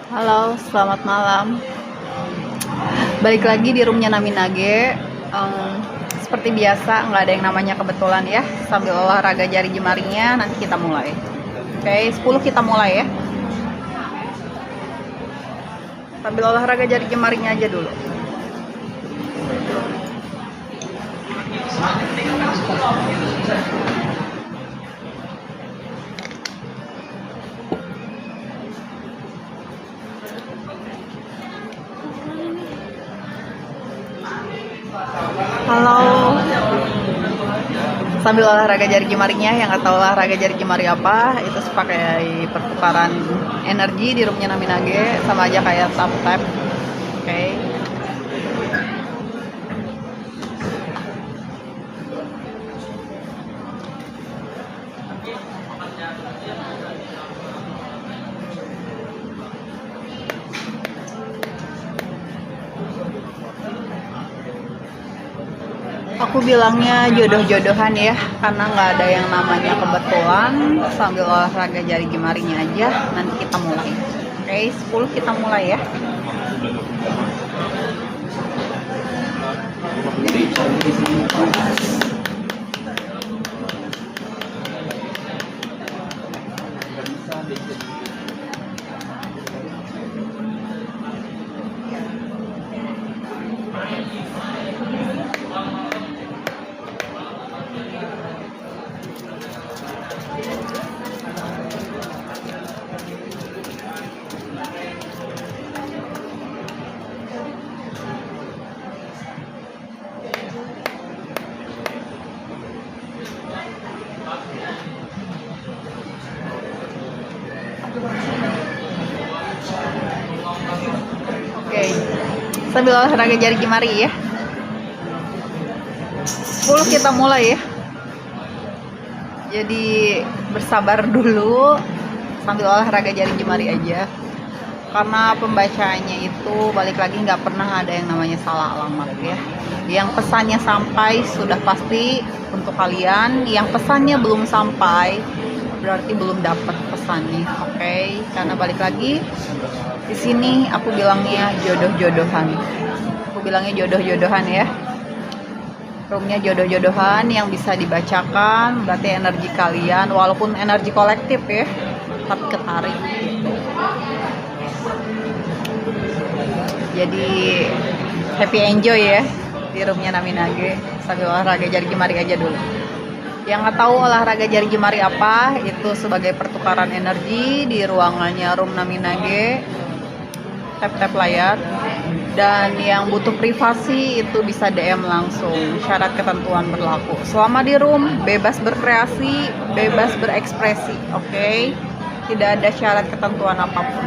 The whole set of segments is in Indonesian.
Halo, selamat malam. Balik lagi di roomnya Naminage. Seperti biasa, nggak ada yang namanya kebetulan ya. Sambil olahraga jari jemarinya, nanti kita mulai. Oke, 10 kita mulai ya. Sambil olahraga jari jemarinya aja dulu. Halo. Sambil olahraga jari jemarinya, yang nggak tahu olahraga jari jemari apa, itu sebagai pertukaran energi di roomnya Naminage, sama aja kayak tap tap. Oke. Aku bilangnya jodoh-jodohan ya, karena nggak ada yang namanya kebetulan. Sambil olahraga jari jemarinya aja, nanti kita mulai. Oke, 10 kita mulai ya. Oke, sambil olahraga jari jemari ya. 10 kita mulai ya. Jadi bersabar dulu sambil olahraga jari jemari aja. Karena pembacaannya itu balik lagi nggak pernah ada yang namanya salah alamat ya. Yang pesannya sampai sudah pasti untuk kalian, yang pesannya belum sampai berarti belum dapat pesannya. Oke, karena balik lagi di sini aku bilangnya jodoh-jodohan. Aku bilangnya jodoh-jodohan ya. Roomnya jodoh-jodohan yang bisa dibacakan, berarti energi kalian walaupun energi kolektif ya, tapi ketarik gitu. Jadi happy enjoy ya di roomnya Naminage sambil olahraga jari jemari aja dulu. Yang nggak tahu olahraga jari jemari apa, itu sebagai pertukaran energi di ruangannya room Naminage. Tap-tap layar. Dan yang butuh privasi itu bisa DM langsung. Syarat ketentuan berlaku. Selama di room bebas berkreasi, bebas berekspresi. Oke? Tidak ada syarat ketentuan apapun.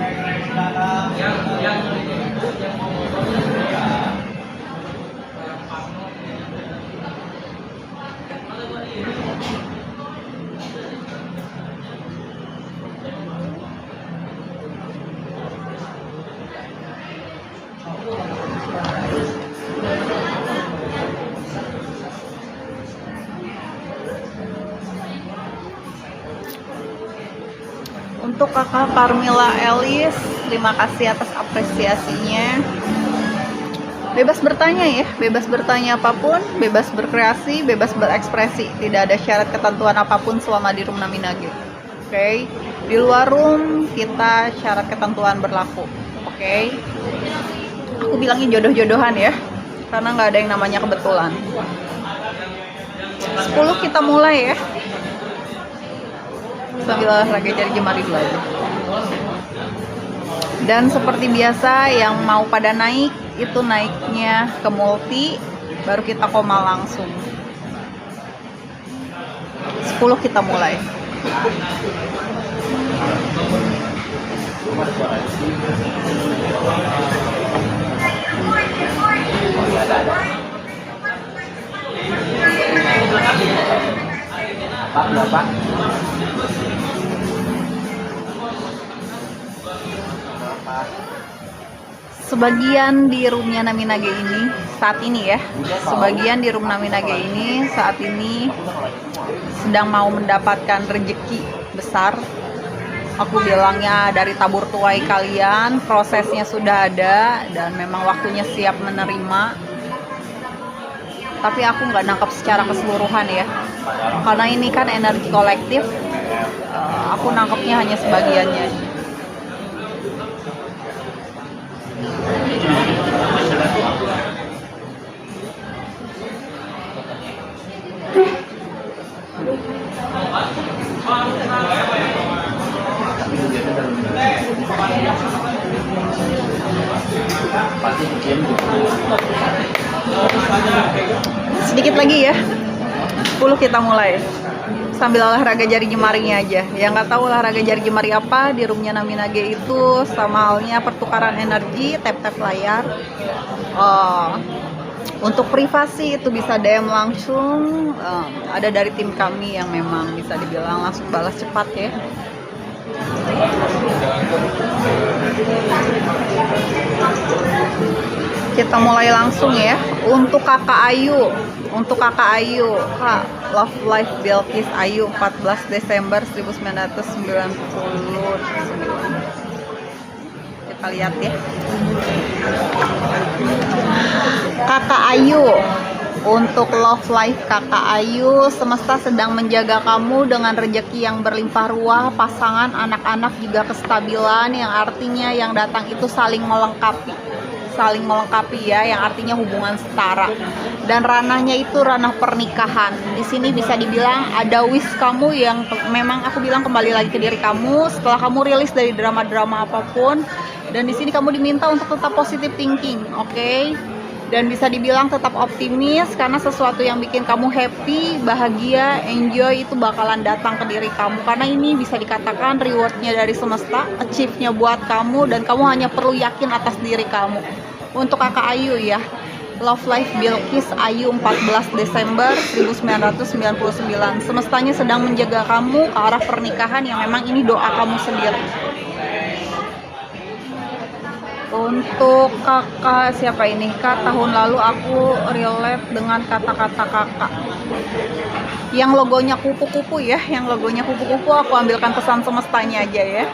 Untuk kakak Carmila Elis, terima kasih atas apresiasinya. Bebas bertanya ya, bebas bertanya apapun, bebas berkreasi, bebas berekspresi. Tidak ada syarat ketentuan apapun selama di room Naminage. Oke, di luar room kita syarat ketentuan berlaku. Oke, aku bilangnya jodoh-jodohan ya, karena nggak ada yang namanya kebetulan. 10 kita mulai ya. Sambil olahraga jari jemari dulu aja. Dan seperti biasa, yang mau pada naik itu naiknya ke multi, baru kita koma langsung. 10 kita mulai. Berapa? Sebagian di roomnya Naminage ini saat ini ya, sebagian di room Naminage ini saat ini sedang mau mendapatkan rezeki besar Aku bilangnya dari tabur tuai kalian, prosesnya sudah ada dan memang waktunya siap menerima. Tapi aku nggak nangkap secara keseluruhan ya, karena ini kan energi kolektif. Aku nangkapnya hanya sebagiannya. Sedikit lagi ya, 10 kita mulai. Sambil olahraga jari jemarinya aja. Yang nggak tahu olahraga jari jemari apa, di roomnya Naminage itu sama halnya pertukaran energi, tap-tap layar. Untuk privasi itu bisa DM langsung. Ada dari tim kami yang memang bisa dibilang langsung balas cepat ya. Kita mulai langsung ya. Untuk kakak Ayu, Kak, Love Life Bilkis Ayu, 14 Desember 1999. Kita lihat ya. Kakak Ayu, untuk love life kakak Ayu, semesta sedang menjaga kamu dengan rezeki yang berlimpah ruah, pasangan, anak-anak juga kestabilan, yang artinya yang datang itu saling melengkapi ya, yang artinya hubungan setara. Dan ranahnya itu ranah pernikahan. Di sini bisa dibilang ada wish kamu yang memang aku bilang kembali lagi ke diri kamu setelah kamu rilis dari drama-drama apapun. Dan di sini kamu diminta untuk tetap positive thinking, oke? Dan bisa dibilang tetap optimis karena sesuatu yang bikin kamu happy, bahagia, enjoy itu bakalan datang ke diri kamu. Karena ini bisa dikatakan rewardnya dari semesta, achieve-nya buat kamu, dan kamu hanya perlu yakin atas diri kamu. Untuk kakak Ayu ya, Love Life Bilkis Ayu, 14 Desember 1999. Semestanya sedang menjaga kamu ke arah pernikahan yang memang ini doa kamu sendiri. Untuk kakak siapa ini? Kak, tahun lalu aku relate dengan kata-kata kakak yang logonya kupu-kupu ya, aku ambilkan pesan semestanya aja ya.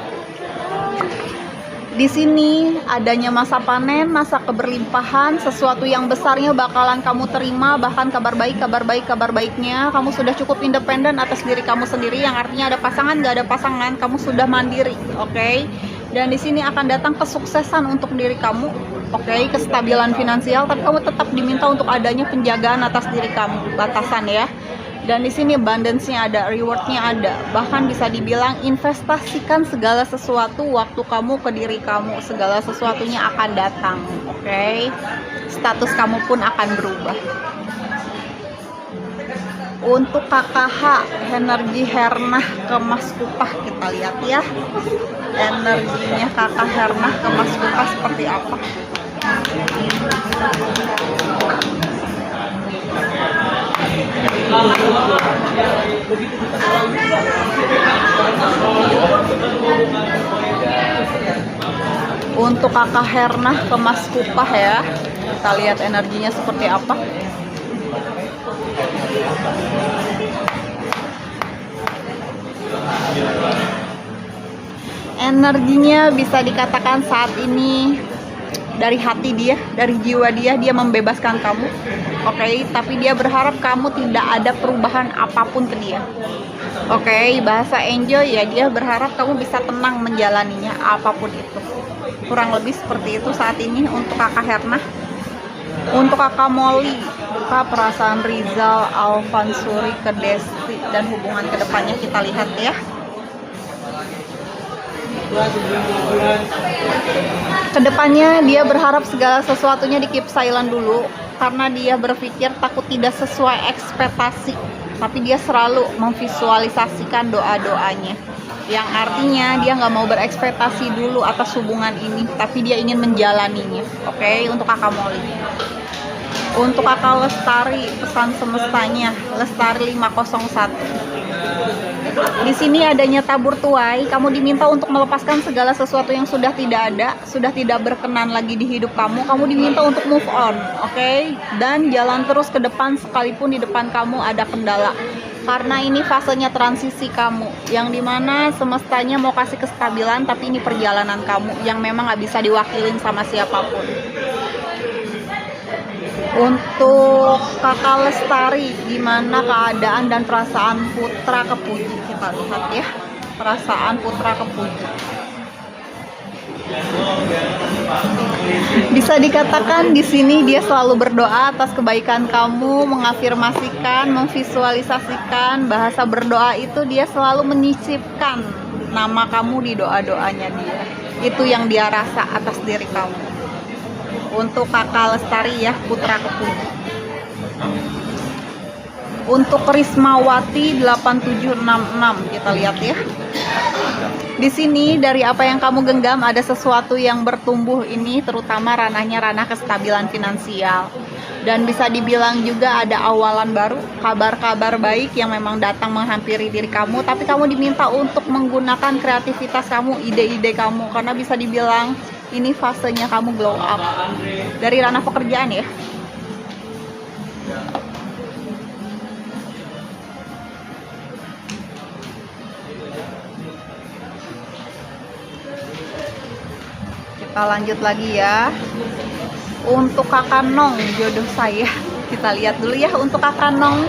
Di sini adanya masa panen, masa keberlimpahan, sesuatu yang besarnya bakalan kamu terima, bahkan kabar baiknya. Kamu sudah cukup independen atas diri kamu sendiri, yang artinya ada pasangan, gak ada pasangan, kamu sudah mandiri, oke? Dan di sini akan datang kesuksesan untuk diri kamu, oke? Kestabilan finansial, tapi kamu tetap diminta untuk adanya penjagaan atas diri kamu, batasan ya. Dan di sini abundance-nya ada, reward-nya ada. Bahkan bisa dibilang investasikan segala sesuatu waktu kamu ke diri kamu. Segala sesuatunya akan datang, oke? Status kamu pun akan berubah. Untuk KKH, energi Hernah ke Mas Kupah, kita lihat ya. Energinya kakak Hernah ke Mas Kupah seperti apa? Untuk kakak Hernah ke Mas Kupah ya, kita lihat energinya seperti apa. Energinya bisa dikatakan saat ini dari hati dia, dari jiwa dia membebaskan kamu, oke? Tapi dia berharap kamu tidak ada perubahan apapun ke dia, oke? Bahasa enjoy ya, dia berharap kamu bisa tenang menjalaninya apapun itu. Kurang lebih seperti itu saat ini untuk kakak Hernah. Untuk kakak Molly, Kak, perasaan Rizal, Alvan Suri ke Desti dan hubungan kedepannya kita lihat ya. Kedepannya dia berharap segala sesuatunya di keep silent dulu, karena dia berpikir takut tidak sesuai ekspektasi, tapi dia selalu memvisualisasikan doa-doanya, yang artinya dia nggak mau berekspektasi dulu atas hubungan ini, tapi dia ingin menjalaninya, oke? Untuk kakak Molly. Untuk kakak Lestari, pesan semestanya, Lestari 501. Di sini adanya tabur tuai, kamu diminta untuk melepaskan segala sesuatu yang sudah tidak ada, sudah tidak berkenan lagi di hidup kamu. Kamu diminta untuk move on, oke? Dan jalan terus ke depan sekalipun di depan kamu ada kendala. Karena ini fasenya transisi kamu, yang dimana semestanya mau kasih kestabilan, tapi ini perjalanan kamu yang memang gak bisa diwakilin sama siapapun. Untuk Kakak Lestari, gimana keadaan dan perasaan Putra Kepuji? Kita lihat ya, perasaan Putra Kepuji. Bisa dikatakan di sini dia selalu berdoa atas kebaikan kamu, mengafirmasikan, memvisualisasikan. Bahasa berdoa itu dia selalu menyisipkan nama kamu di doa-doanya dia. Itu yang dia rasa atas diri kamu. Untuk Kakak Lestari ya, Putra Kepuji. Untuk Rismawati 8766 kita lihat ya. Di sini dari apa yang kamu genggam ada sesuatu yang bertumbuh ini, terutama ranah kestabilan finansial. Dan bisa dibilang juga ada awalan baru, kabar-kabar baik yang memang datang menghampiri diri kamu, tapi kamu diminta untuk menggunakan kreativitas kamu, ide-ide kamu, karena bisa dibilang ini fasenya kamu glow up dari ranah pekerjaan ya. Kita lanjut lagi ya. Untuk Kakak Nong, jodoh saya, kita lihat dulu ya. Untuk Kakak Nong,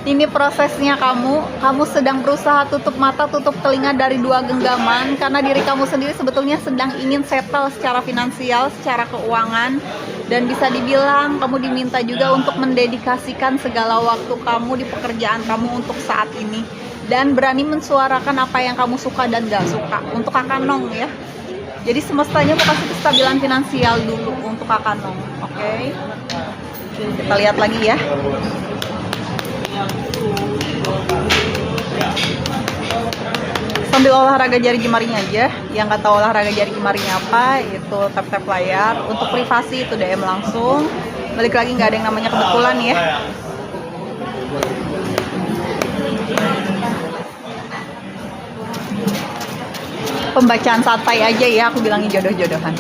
ini prosesnya kamu sedang berusaha tutup mata, tutup telinga dari dua genggaman, karena diri kamu sendiri sebetulnya sedang ingin settle secara finansial, secara keuangan. Dan bisa dibilang kamu diminta juga untuk mendedikasikan segala waktu kamu di pekerjaan kamu untuk saat ini, dan berani mensuarakan apa yang kamu suka dan gak suka. Untuk Kakak Nong ya, jadi semestanya mau kasih kestabilan finansial dulu untuk Kakak Nong. Oke. Kita lihat lagi ya. Sambil olahraga jari jemarinya aja. Yang nggak tahu olahraga jari jemarinya apa, itu tap-tap layar. Untuk privasi itu DM langsung. Balik lagi, nggak ada yang namanya kebetulan ya. Pembacaan santai aja ya, aku bilangnya jodoh-jodohan.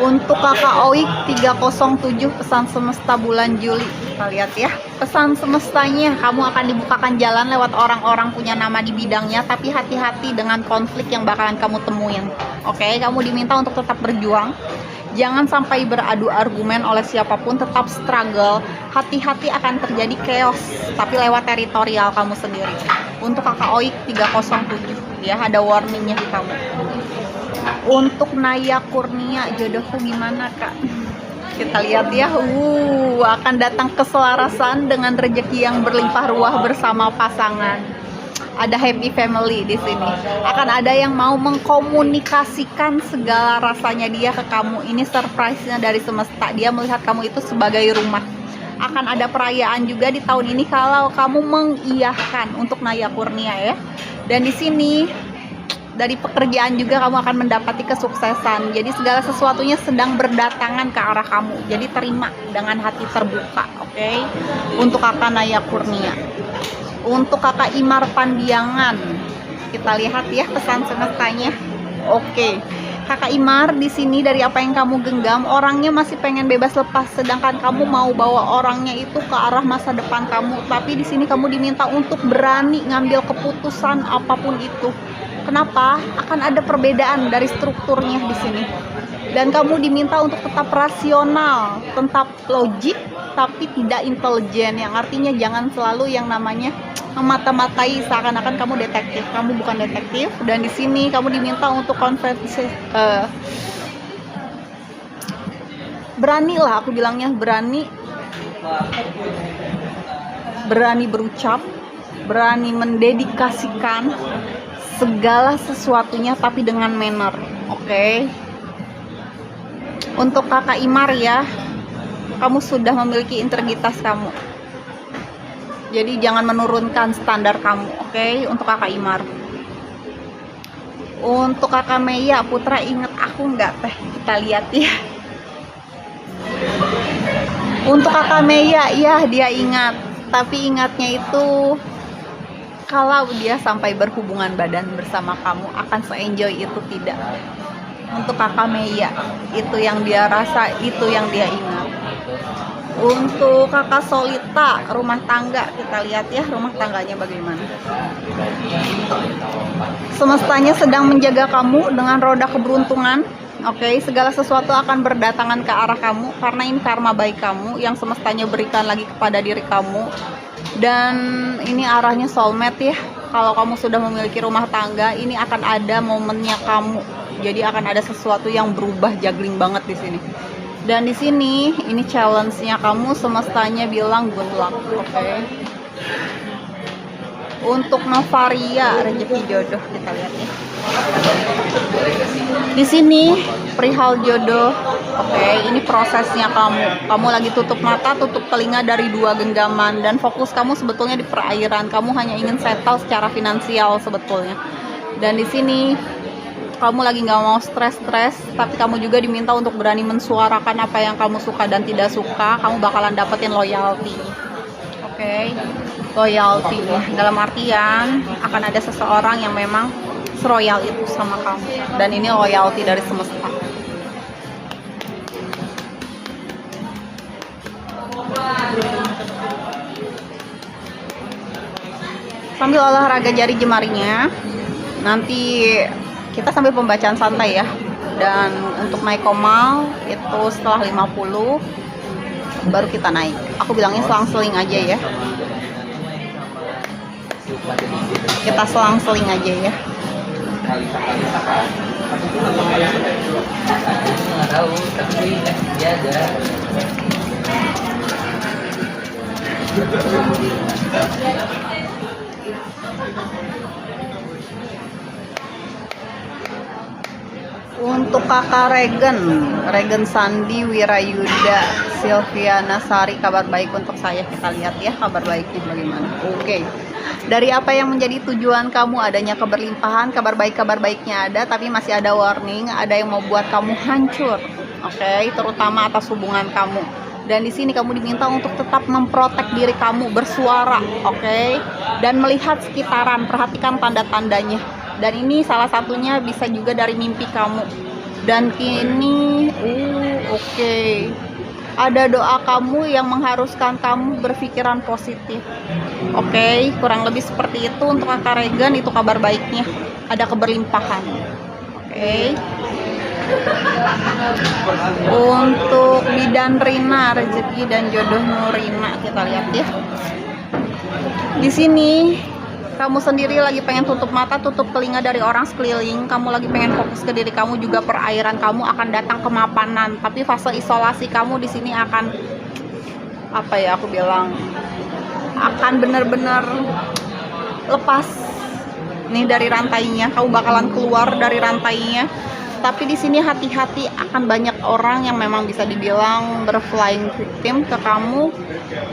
Untuk Kakak Oik 307, pesan semesta bulan Juli. Kita lihat ya, pesan semestanya, kamu akan dibukakan jalan lewat orang-orang punya nama di bidangnya, tapi hati-hati dengan konflik yang bakalan kamu temuin. Oke, kamu diminta untuk tetap berjuang, jangan sampai beradu argumen oleh siapapun, tetap struggle. Hati-hati akan terjadi chaos, tapi lewat teritorial kamu sendiri. Untuk Kakak Oik 307 ya, ada warningnya di kamu. Untuk Naya Kurnia, jodohku gimana Kak? Kita lihat ya, akan datang keselarasan dengan rezeki yang berlimpah ruah bersama pasangan. Ada happy family di sini. Akan ada yang mau mengkomunikasikan segala rasanya dia ke kamu. Ini surprise-nya dari semesta. Dia melihat kamu itu sebagai rumah. Akan ada perayaan juga di tahun ini kalau kamu mengiyahkan untuk Naya Kurnia ya. Dan di sini dari pekerjaan juga kamu akan mendapati kesuksesan. Jadi segala sesuatunya sedang berdatangan ke arah kamu. Jadi terima dengan hati terbuka, oke? Untuk Kakak Naya Kurnia. Untuk Kakak Imar Pandiangan, kita lihat ya pesan semestanya. Oke. Kakak Imar, di sini dari apa yang kamu genggam, orangnya masih pengen bebas lepas, sedangkan kamu mau bawa orangnya itu ke arah masa depan kamu. Tapi di sini kamu diminta untuk berani ngambil keputusan apapun itu. Kenapa? Akan ada perbedaan dari strukturnya di sini. Dan kamu diminta untuk tetap rasional, tetap logik, tapi tidak intelijen. Yang artinya jangan selalu yang namanya memata-matai seakan-akan kamu detektif. Kamu bukan detektif. Dan di sini kamu diminta untuk konversi. Berani lah, aku bilangnya berani. Berani berucap, berani mendedikasikan segala sesuatunya, tapi dengan manner, oke? Untuk Kakak Imar ya, kamu sudah memiliki integritas kamu, jadi jangan menurunkan standar kamu, oke? Untuk Kakak Imar. Untuk Kakak Meya, Putra inget aku nggak teh? Kita lihat ya. Untuk Kakak Meya, ya dia ingat. Tapi ingatnya itu, kalau dia sampai berhubungan badan bersama kamu, akan se-enjoy itu tidak. Untuk kakak Meia, itu yang dia rasa, itu yang dia ingat. Untuk kakak Solita, rumah tangga, kita lihat ya rumah tangganya bagaimana. Semestanya sedang menjaga kamu dengan roda keberuntungan. Oke, segala sesuatu akan berdatangan ke arah kamu, karena ini karma baik kamu yang semestanya berikan lagi kepada diri kamu. Dan ini arahnya soulmate ya. Kalau kamu sudah memiliki rumah tangga, ini akan ada momennya kamu. Jadi akan ada sesuatu yang berubah, juggling banget di sini. Dan di sini ini challenge-nya kamu, semestanya bilang good luck, oke? Untuk Novaria, rezeki jodoh, kita lihat ya. Di sini perihal jodoh, oke? Ini prosesnya kamu. Kamu lagi tutup mata, tutup telinga dari dua genggaman, dan fokus kamu sebetulnya di perairan. Kamu hanya ingin settle secara finansial sebetulnya. Dan di sini kamu lagi nggak mau stres-stres, tapi kamu juga diminta untuk berani mensuarakan apa yang kamu suka dan tidak suka. Kamu bakalan dapetin loyalty, oke? Loyalty dalam artian akan ada seseorang yang memang seroyal itu sama kamu, dan ini loyalty dari semesta. Sambil olahraga jari jemarinya, nanti kita sambil pembacaan santai ya. Dan untuk naik komal itu setelah 50 baru kita naik. Aku bilangnya selang-seling aja ya. Kita selang-seling aja ya. Untuk kakak Regen Sandi Wirayuda Silviana Sari, kabar baik untuk saya. Kita lihat ya kabar baiknya bagaimana. Oke. Dari apa yang menjadi tujuan kamu, adanya keberlimpahan, kabar baiknya ada, tapi masih ada warning, ada yang mau buat kamu hancur. Oke, terutama atas hubungan kamu. Dan di sini kamu diminta untuk tetap memprotek diri kamu, bersuara, oke? Dan melihat sekitaran, perhatikan tanda-tandanya. Dan ini salah satunya bisa juga dari mimpi kamu. Dan kini oke. Ada doa kamu yang mengharuskan kamu berpikiran positif. Oke, kurang lebih seperti itu untuk kakak Regan. Itu kabar baiknya, ada keberlimpahan. Oke. Untuk bidan Rina, rezeki dan jodoh Nurina, kita lihat ya. Di sini kamu sendiri lagi pengen tutup mata, tutup telinga dari orang sekeliling. Kamu lagi pengen fokus ke diri kamu, juga perairan kamu akan datang kemapanan. Tapi fase isolasi kamu di sini akan, apa ya aku bilang, akan benar-benar lepas nih dari rantainya. Kamu bakalan keluar dari rantainya. Tapi di sini hati-hati, akan banyak orang yang memang bisa dibilang berflying victim ke kamu,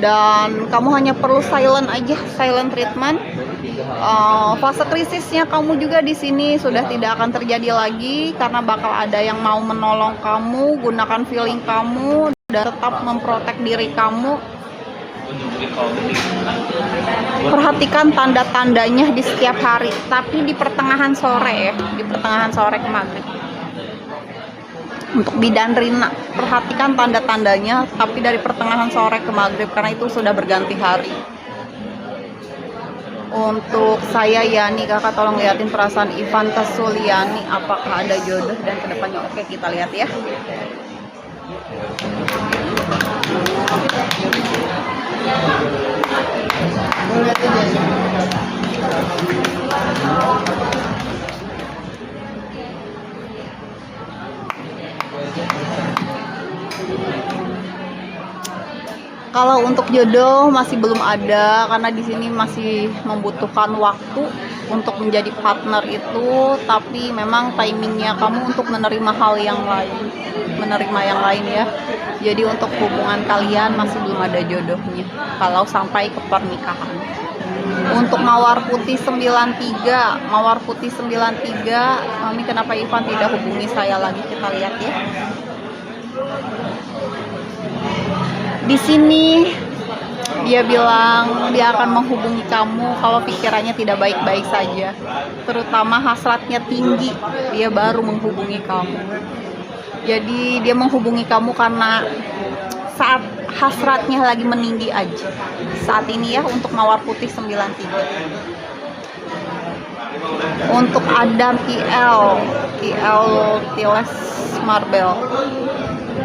dan kamu hanya perlu silent aja, silent treatment. Fase krisisnya kamu juga di sini sudah tidak akan terjadi lagi, karena bakal ada yang mau menolong kamu. Gunakan feeling kamu dan tetap memprotek diri kamu. Perhatikan tanda-tandanya di setiap hari, tapi di pertengahan sore ya, di pertengahan sore ke maghrib. Untuk bidan Rina, perhatikan tanda-tandanya, tapi dari pertengahan sore ke maghrib, karena itu sudah berganti hari. Untuk saya Yani, kakak tolong liatin perasaan Ivan ke Suliani, apakah ada jodoh dan kedepannya. Oke, kita lihat ya. Kalau untuk jodoh masih belum ada, karena di sini masih membutuhkan waktu untuk menjadi partner itu. Tapi memang timingnya kamu untuk menerima hal yang lain, ya. Jadi untuk hubungan kalian masih belum ada jodohnya kalau sampai ke pernikahan. Untuk Mawar Putih 93, Mami, kenapa Ivan tidak hubungi saya lagi? Kita lihat ya. Di sini Dia bilang dia akan menghubungi kamu kalau pikirannya tidak baik-baik saja, terutama hasratnya tinggi, dia baru menghubungi kamu. Jadi dia menghubungi kamu karena saat hasratnya lagi meninggi aja. Saat ini ya, untuk Mawar Putih 93. Untuk Adam IL Tiles Marbel.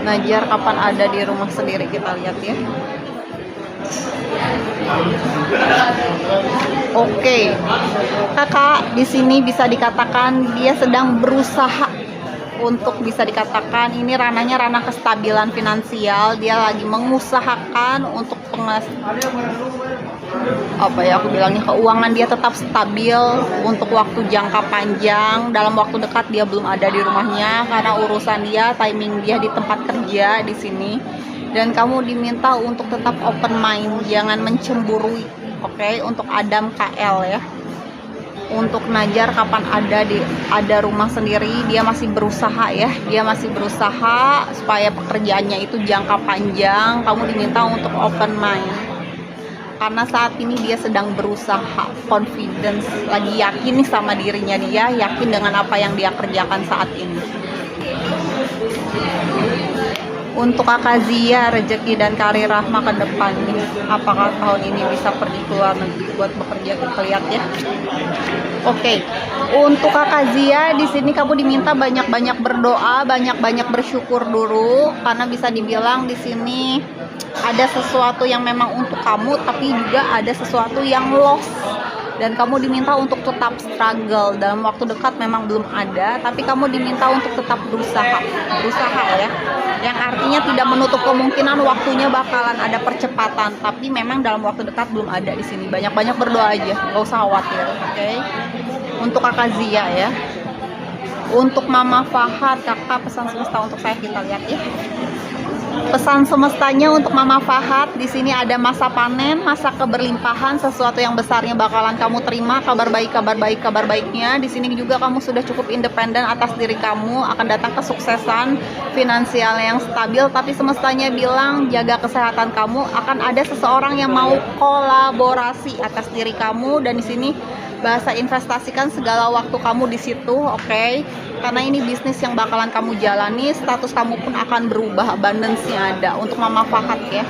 Najar kapan ada di rumah sendiri, kita lihat ya. Oke, kakak di sini bisa dikatakan dia sedang berusaha untuk, bisa dikatakan ini ranahnya ranah kestabilan finansial. Dia lagi mengusahakan untuk aku bilangnya keuangan dia tetap stabil untuk waktu jangka panjang. Dalam waktu dekat dia belum ada di rumahnya karena urusan dia, timing dia di tempat kerja di sini. Dan kamu diminta untuk tetap open mind, jangan mencemburui. Oke, untuk Adam KL ya. Untuk Najar kapan ada rumah sendiri, dia masih berusaha ya. Dia masih berusaha supaya pekerjaannya itu jangka panjang. Kamu diminta untuk open mind. Karena saat ini dia sedang berusaha, confidence, lagi yakin nih sama dirinya dia, yakin dengan apa yang dia kerjakan saat ini. Untuk Kakak Zia, rezeki dan karir Rahma ke depannya. Apakah tahun ini bisa pergi ke luar negeri buat bekerja, kita lihat ya. Oke. Untuk Kakak Zia, di sini kamu diminta banyak-banyak berdoa, banyak-banyak bersyukur dulu, karena bisa dibilang di sini ada sesuatu yang memang untuk kamu, tapi juga ada sesuatu yang lost. Dan kamu diminta untuk tetap struggle. Dalam waktu dekat memang belum ada, tapi kamu diminta untuk tetap berusaha ya. Yang artinya tidak menutup kemungkinan waktunya bakalan ada percepatan, tapi memang dalam waktu dekat belum ada di sini. Banyak-banyak berdoa aja, gak usah khawatir, oke? Untuk Kakak Zia ya. Untuk Mama Fahad, kakak pesan semesta untuk saya, kita lihat ya. Pesan semestanya untuk Mama Fahad, di sini ada masa panen, masa keberlimpahan, sesuatu yang besarnya bakalan kamu terima, kabar baiknya. Di sini juga kamu sudah cukup independen atas diri kamu, akan datang kesuksesan finansial yang stabil, tapi semestanya bilang jaga kesehatan kamu, akan ada seseorang yang mau kolaborasi atas diri kamu. Dan di sini bahasa investasikan segala waktu kamu di situ, oke? Karena ini bisnis yang bakalan kamu jalani, status kamu pun akan berubah, abundance-nya ada. Untuk Mama Fahad ya.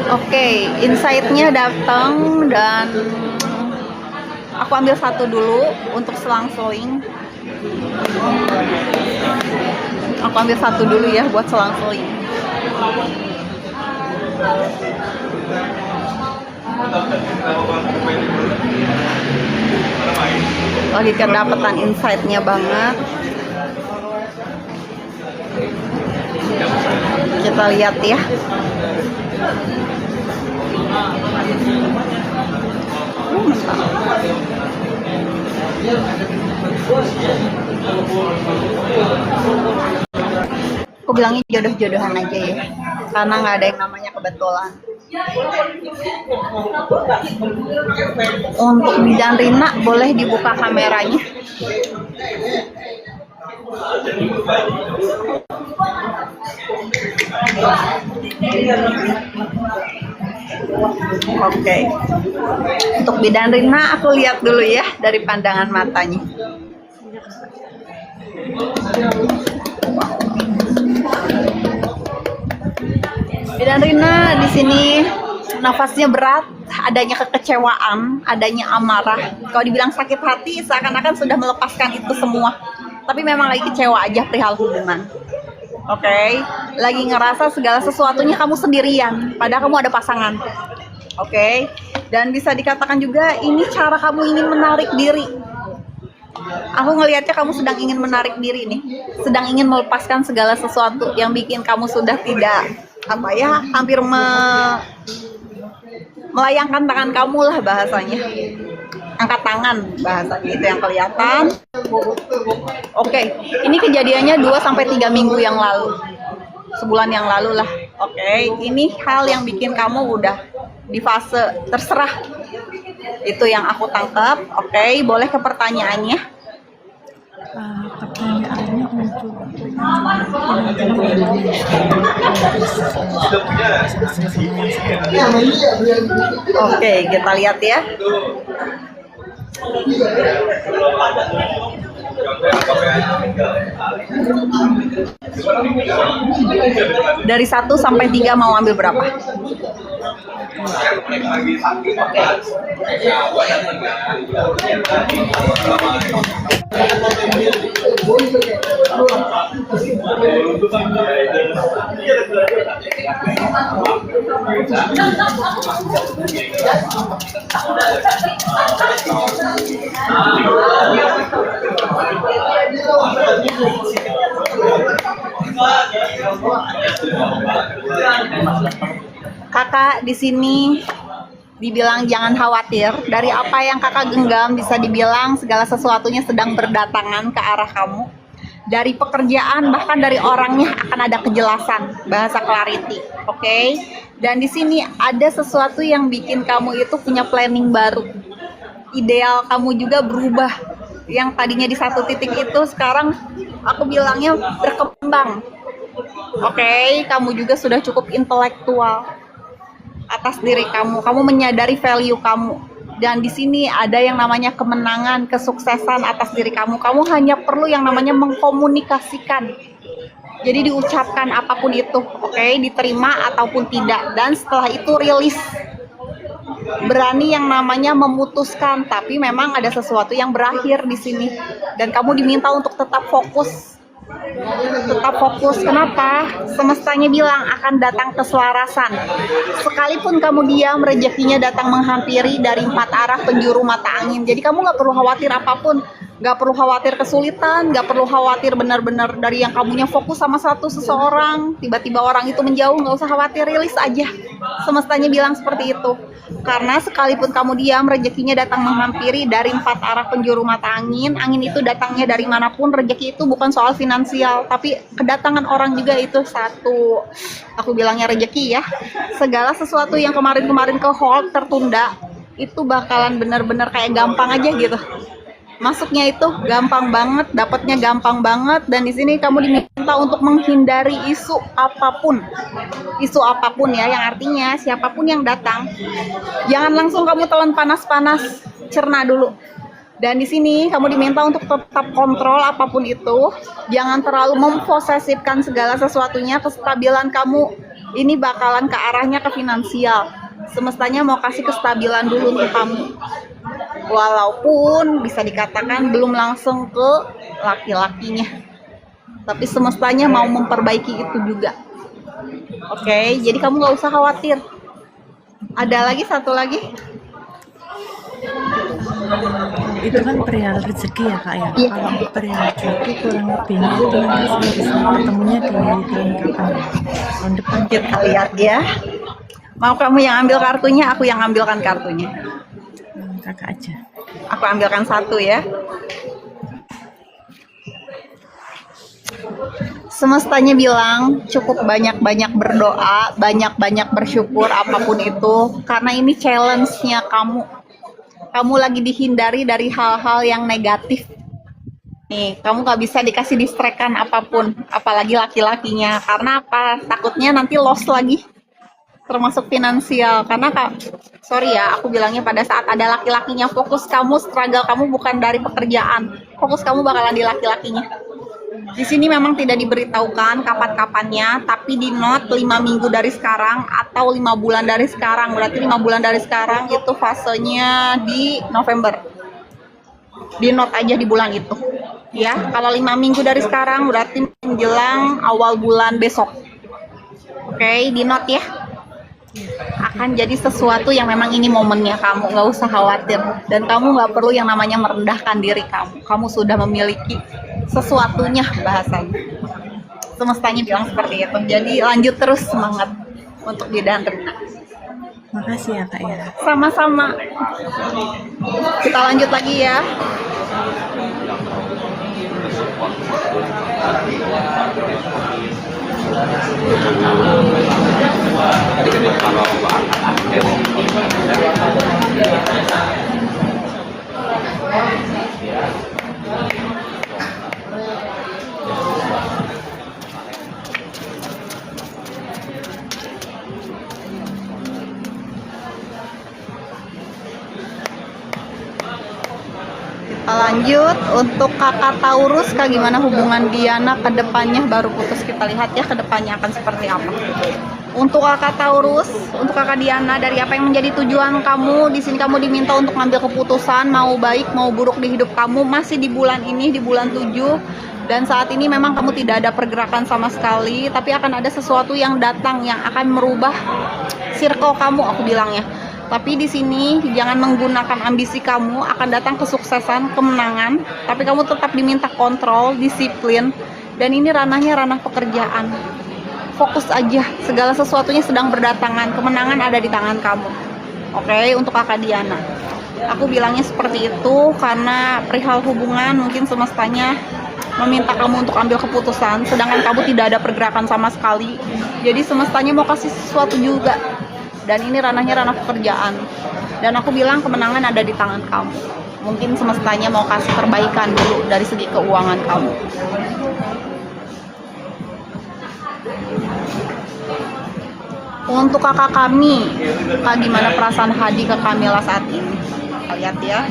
Oke, insight-nya datang dan aku ambil satu dulu untuk selang-seling. Aku ambil satu dulu ya buat selang-seling. Lagi kedapatan insight-nya banget. Kita lihat ya. Aku bilangnya jodoh-jodohan aja ya, karena nggak ada yang namanya kebetulan. Untuk Bidan Rina, boleh dibuka kameranya. Oke. Untuk Bidan Rina, aku lihat dulu ya dari pandangan matanya. Bidan Rina di sini nafasnya berat, adanya kekecewaan, adanya amarah. Kalau dibilang sakit hati, seakan-akan sudah melepaskan itu semua. Tapi memang lagi kecewa aja perihal hubungan. Oke, lagi ngerasa segala sesuatunya kamu sendirian, padahal kamu ada pasangan. Oke, dan bisa dikatakan juga ini cara kamu ingin menarik diri. Aku ngelihatnya kamu sedang ingin menarik diri nih, sedang ingin melepaskan segala sesuatu yang bikin kamu sudah tidak hampir melayangkan tangan kamu lah bahasanya. Angkat tangan bahasanya itu yang kelihatan. Oke, ini kejadiannya 2-3 minggu yang lalu, sebulan yang lalu lah. Oke, ini hal yang bikin kamu udah di fase terserah. Itu yang aku tangkap. Oke, boleh ke pertanyaannya. Pertanyaannya untuk Oke, kita lihat ya. Dari 1 sampai 3 mau ambil berapa? Kakak di sini dibilang jangan khawatir. Dari apa yang kakak genggam bisa dibilang segala sesuatunya sedang berdatangan ke arah kamu. Dari pekerjaan bahkan dari orangnya akan ada kejelasan, bahasa clarity, oke? Dan di sini ada sesuatu yang bikin kamu itu punya planning baru. Ideal kamu juga berubah. Yang tadinya di satu titik itu sekarang aku bilangnya berkembang. Oke, kamu juga sudah cukup intelektual atas diri kamu. Kamu menyadari value kamu. Dan di sini ada yang namanya kemenangan, kesuksesan atas diri kamu. Kamu hanya perlu yang namanya mengkomunikasikan. Jadi diucapkan apapun itu, oke, diterima ataupun tidak. Dan setelah itu rilis. Berani yang namanya memutuskan, tapi memang ada sesuatu yang berakhir di sini. Dan kamu diminta untuk tetap fokus. Tetap fokus. Kenapa? Semestanya bilang akan datang keselarasan. Sekalipun kamu diam, rezekinya datang menghampiri dari 4 arah penjuru mata angin. Jadi kamu nggak perlu khawatir apapun. Nggak perlu khawatir kesulitan, nggak perlu khawatir benar-benar dari yang kamunya fokus sama satu seseorang, tiba-tiba orang itu menjauh, nggak usah khawatir, rilis aja. Semestanya bilang seperti itu. Karena sekalipun kamu diam, rezekinya datang menghampiri dari 4 arah penjuru mata angin. Angin itu datangnya dari manapun, rezeki itu bukan soal finansial, tapi kedatangan orang juga itu satu. Aku bilangnya rezeki ya. Segala sesuatu yang kemarin-kemarin ke hold, tertunda, itu bakalan benar-benar kayak gampang aja gitu. Masuknya itu gampang banget, dapatnya gampang banget, dan di sini kamu diminta untuk menghindari isu apapun ya, yang artinya siapapun yang datang, jangan langsung kamu telan panas-panas, cerna dulu. Dan di sini kamu diminta untuk tetap kontrol apapun itu, jangan terlalu memposesifkan segala sesuatunya. Kestabilan kamu ini bakalan ke arahnya ke finansial. Semestanya mau kasih kestabilan dulu untuk kamu. Walaupun bisa dikatakan belum langsung ke laki-lakinya, tapi semestanya mau memperbaiki itu juga. Oke, jadi kamu nggak usah khawatir. Ada lagi satu lagi. itu kan perihal rezeki ya kak ya. Iya. Kalau perihal rezeki kurang lebihnya itu nanti saya bisa ketemunya di bulan kapan? Tahun depan. Kita lihat ya. Mau kamu yang ambil kartunya, aku yang ambilkan kartunya. Kakak aja. Aku ambilkan satu ya. Semestanya bilang cukup banyak-banyak berdoa, banyak-banyak bersyukur apapun itu, karena ini challenge-nya kamu. Kamu lagi dihindari dari hal-hal yang negatif. Nih, kamu gak bisa dikasih distraction apapun, apalagi laki-lakinya. Karena apa? Takutnya nanti loss lagi. Termasuk finansial, karena sorry ya, aku bilangnya pada saat ada laki-lakinya, fokus kamu, struggle kamu bukan dari pekerjaan, fokus kamu bakalan di laki-lakinya. Di sini memang tidak diberitahukan kapan-kapannya, tapi di note 5 minggu dari sekarang atau 5 bulan dari sekarang. Berarti 5 bulan dari sekarang itu fasenya di November. Di note aja di bulan itu. Ya, kalau 5 minggu dari sekarang berarti menjelang awal bulan besok. Oke, di note ya. Akan jadi sesuatu yang memang ini momennya kamu, nggak usah khawatir. Dan kamu nggak perlu yang namanya merendahkan diri kamu sudah memiliki sesuatunya, bahasanya semestanya bilang seperti itu. Jadi lanjut terus, semangat untuk bidan Rina. Makasih ya kak ya. Sama-sama, kita lanjut lagi ya. Lanjut untuk kakak Taurus, Kak, gimana hubungan Diana ke depannya? Baru putus, kita lihat ya ke depannya akan seperti apa. Untuk kakak Taurus, untuk kakak Diana, dari apa yang menjadi tujuan kamu, di sini kamu diminta untuk ngambil keputusan, mau baik mau buruk di hidup kamu, masih di bulan ini, di bulan 7. Dan saat ini memang kamu tidak ada pergerakan sama sekali, tapi akan ada sesuatu yang datang yang akan merubah circle kamu, aku bilangnya. Tapi di sini jangan menggunakan ambisi kamu, akan datang kesuksesan, kemenangan, tapi kamu tetap diminta kontrol, disiplin, dan ini ranahnya ranah pekerjaan. Fokus aja, segala sesuatunya sedang berdatangan, kemenangan ada di tangan kamu. Oke, untuk kakak Diana, aku bilangnya seperti itu karena perihal hubungan mungkin semestanya meminta kamu untuk ambil keputusan, sedangkan kamu tidak ada pergerakan sama sekali. Jadi semestanya mau kasih sesuatu juga, dan ini ranahnya ranah pekerjaan, dan aku bilang kemenangan ada di tangan kamu. Mungkin semestanya mau kasih perbaikan dulu dari segi keuangan kamu. Untuk kakak kami, Kak, gimana perasaan Hadi ke Kamila saat ini? Kita lihat ya.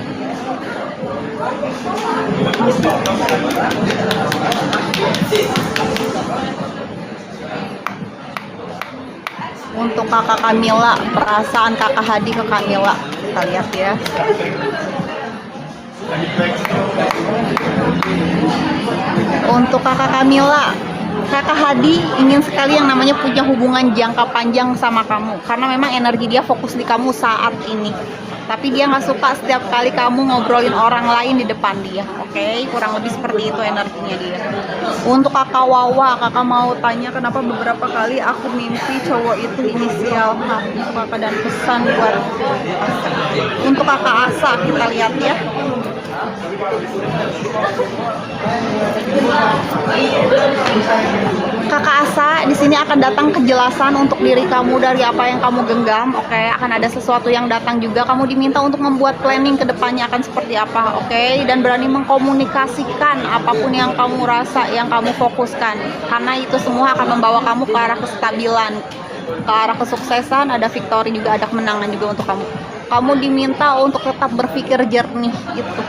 Untuk kakak Kamila, perasaan kakak Hadi ke Kamila, kita lihat ya. Untuk kakak Kamila, kakak Hadi ingin sekali yang namanya punya hubungan jangka panjang sama kamu, karena memang energi dia fokus di kamu saat ini. Tapi dia nggak suka setiap kali kamu ngobrolin orang lain di depan dia. Oke, kurang lebih seperti itu energinya dia. Untuk kakak Wawa, kakak mau tanya kenapa beberapa kali aku mimpi cowok itu inisial H. Untuk kakak dan pesan buat untuk kakak Asa, kita lihat ya. Kakak Asa, di sini akan datang kejelasan untuk diri kamu dari apa yang kamu genggam. Oke, akan ada sesuatu yang datang juga. Kamu diminta untuk membuat planning ke depannya akan seperti apa. Oke, dan berani mengkomunikasikan apapun yang kamu rasa, yang kamu fokuskan. Karena itu semua akan membawa kamu ke arah kestabilan, ke arah kesuksesan. Ada victory juga, ada kemenangan juga untuk kamu. Kamu diminta untuk tetap berpikir jernih gitu.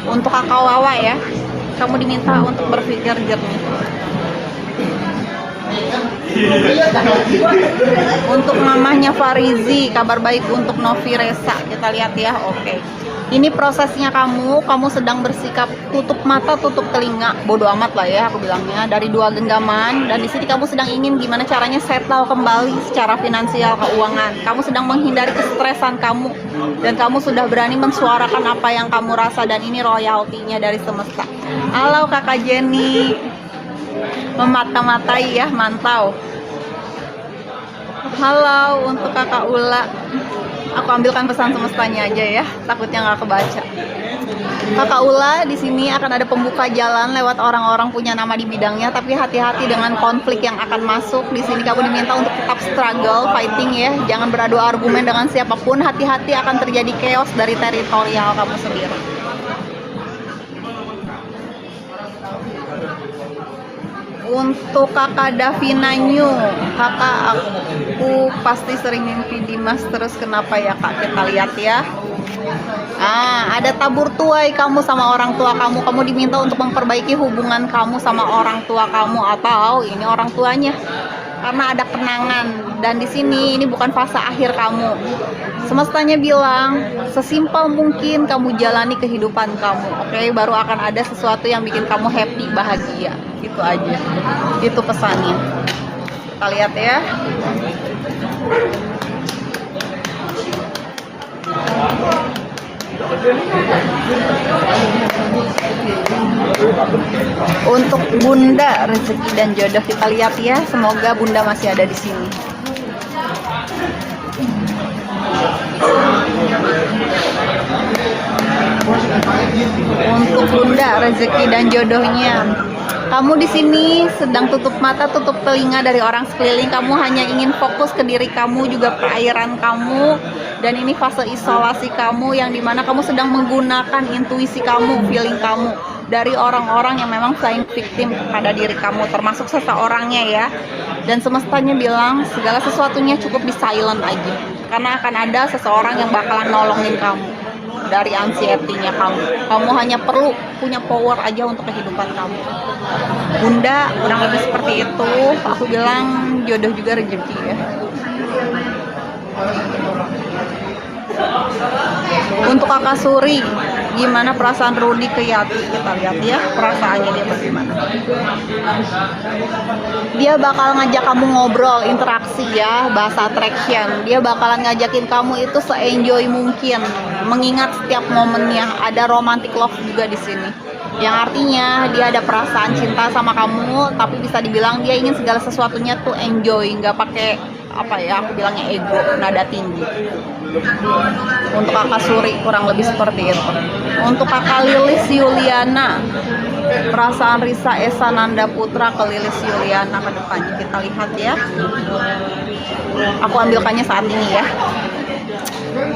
Untuk kakak Wawa ya, kamu diminta untuk berpikir jernih. Untuk mamahnya Farizi, kabar baik untuk Novi Resa, kita lihat ya. Oke, ini prosesnya kamu sedang bersikap tutup mata, tutup telinga, bodoh amat lah ya aku bilangnya, dari dua genggaman. Dan di sini kamu sedang ingin gimana caranya settle kembali secara finansial, keuangan. Kamu sedang menghindari kestresan kamu, dan kamu sudah berani mensuarakan apa yang kamu rasa, dan ini royaltinya dari semesta. Halo kakak Jenny, memata-matai ya, mantau. Halo untuk kakak Ula, aku ambilkan pesan semestanya aja ya, takutnya nggak kebaca. Kakak Ula, di sini akan ada pembuka jalan lewat orang-orang punya nama di bidangnya, tapi hati-hati dengan konflik yang akan masuk. Di sini kamu diminta untuk tetap struggle, fighting ya, jangan beradu argumen dengan siapapun. Hati-hati akan terjadi chaos dari teritorial kamu sendiri. Untuk kakak Davina New, kakak aku pasti sering mimpi Dimas terus, kenapa ya kak? Kita lihat ya. Ada tabur tuai kamu sama orang tua kamu. Kamu diminta untuk memperbaiki hubungan kamu sama orang tua kamu, atau ini orang tuanya, karena ada kenangan. Dan di sini ini bukan fase akhir kamu. Semestanya bilang sesimpel mungkin kamu jalani kehidupan kamu. Oke, baru akan ada sesuatu yang bikin kamu happy, bahagia. Itu aja, itu pesannya. Kita lihat ya. Untuk Bunda, rezeki dan jodoh, kita lihat ya. Semoga Bunda masih ada di sini. Untuk Bunda, rezeki dan jodohnya, kamu di sini sedang tutup mata, tutup telinga dari orang sekeliling. Kamu hanya ingin fokus ke diri kamu, juga perairan kamu. Dan ini fase isolasi kamu, yang dimana kamu sedang menggunakan intuisi kamu, feeling kamu, dari orang-orang yang memang playing victim pada diri kamu, termasuk seseorangnya ya. Dan semestanya bilang segala sesuatunya cukup di silent aja, karena akan ada seseorang yang bakalan nolongin kamu. dari anxiety-nya kamu. Kamu hanya perlu punya power aja untuk kehidupan kamu. Bunda, kurang lebih seperti itu. Aku bilang jodoh juga rezeki ya. Untuk Kakak Suri, gimana perasaan Rudy ke Yati? Kita lihat ya perasaannya dia bagaimana. Dia bakal ngajak kamu ngobrol, interaksi ya, bahasa attraction. Dia bakalan ngajakin kamu itu se-enjoy mungkin, mengingat setiap momennya. Ada romantic love juga di sini. Yang artinya dia ada perasaan cinta sama kamu, tapi bisa dibilang dia ingin segala sesuatunya tuh enjoy, nggak pakai apa ya, aku bilangnya ego, nada tinggi. Untuk Kakak Suri kurang lebih seperti itu. Untuk Kakak Lilis Yuliana, perasaan Risa Esananda Putra ke Lilis Yuliana ke depannya, kita lihat ya. Aku ambilkannya saat ini ya.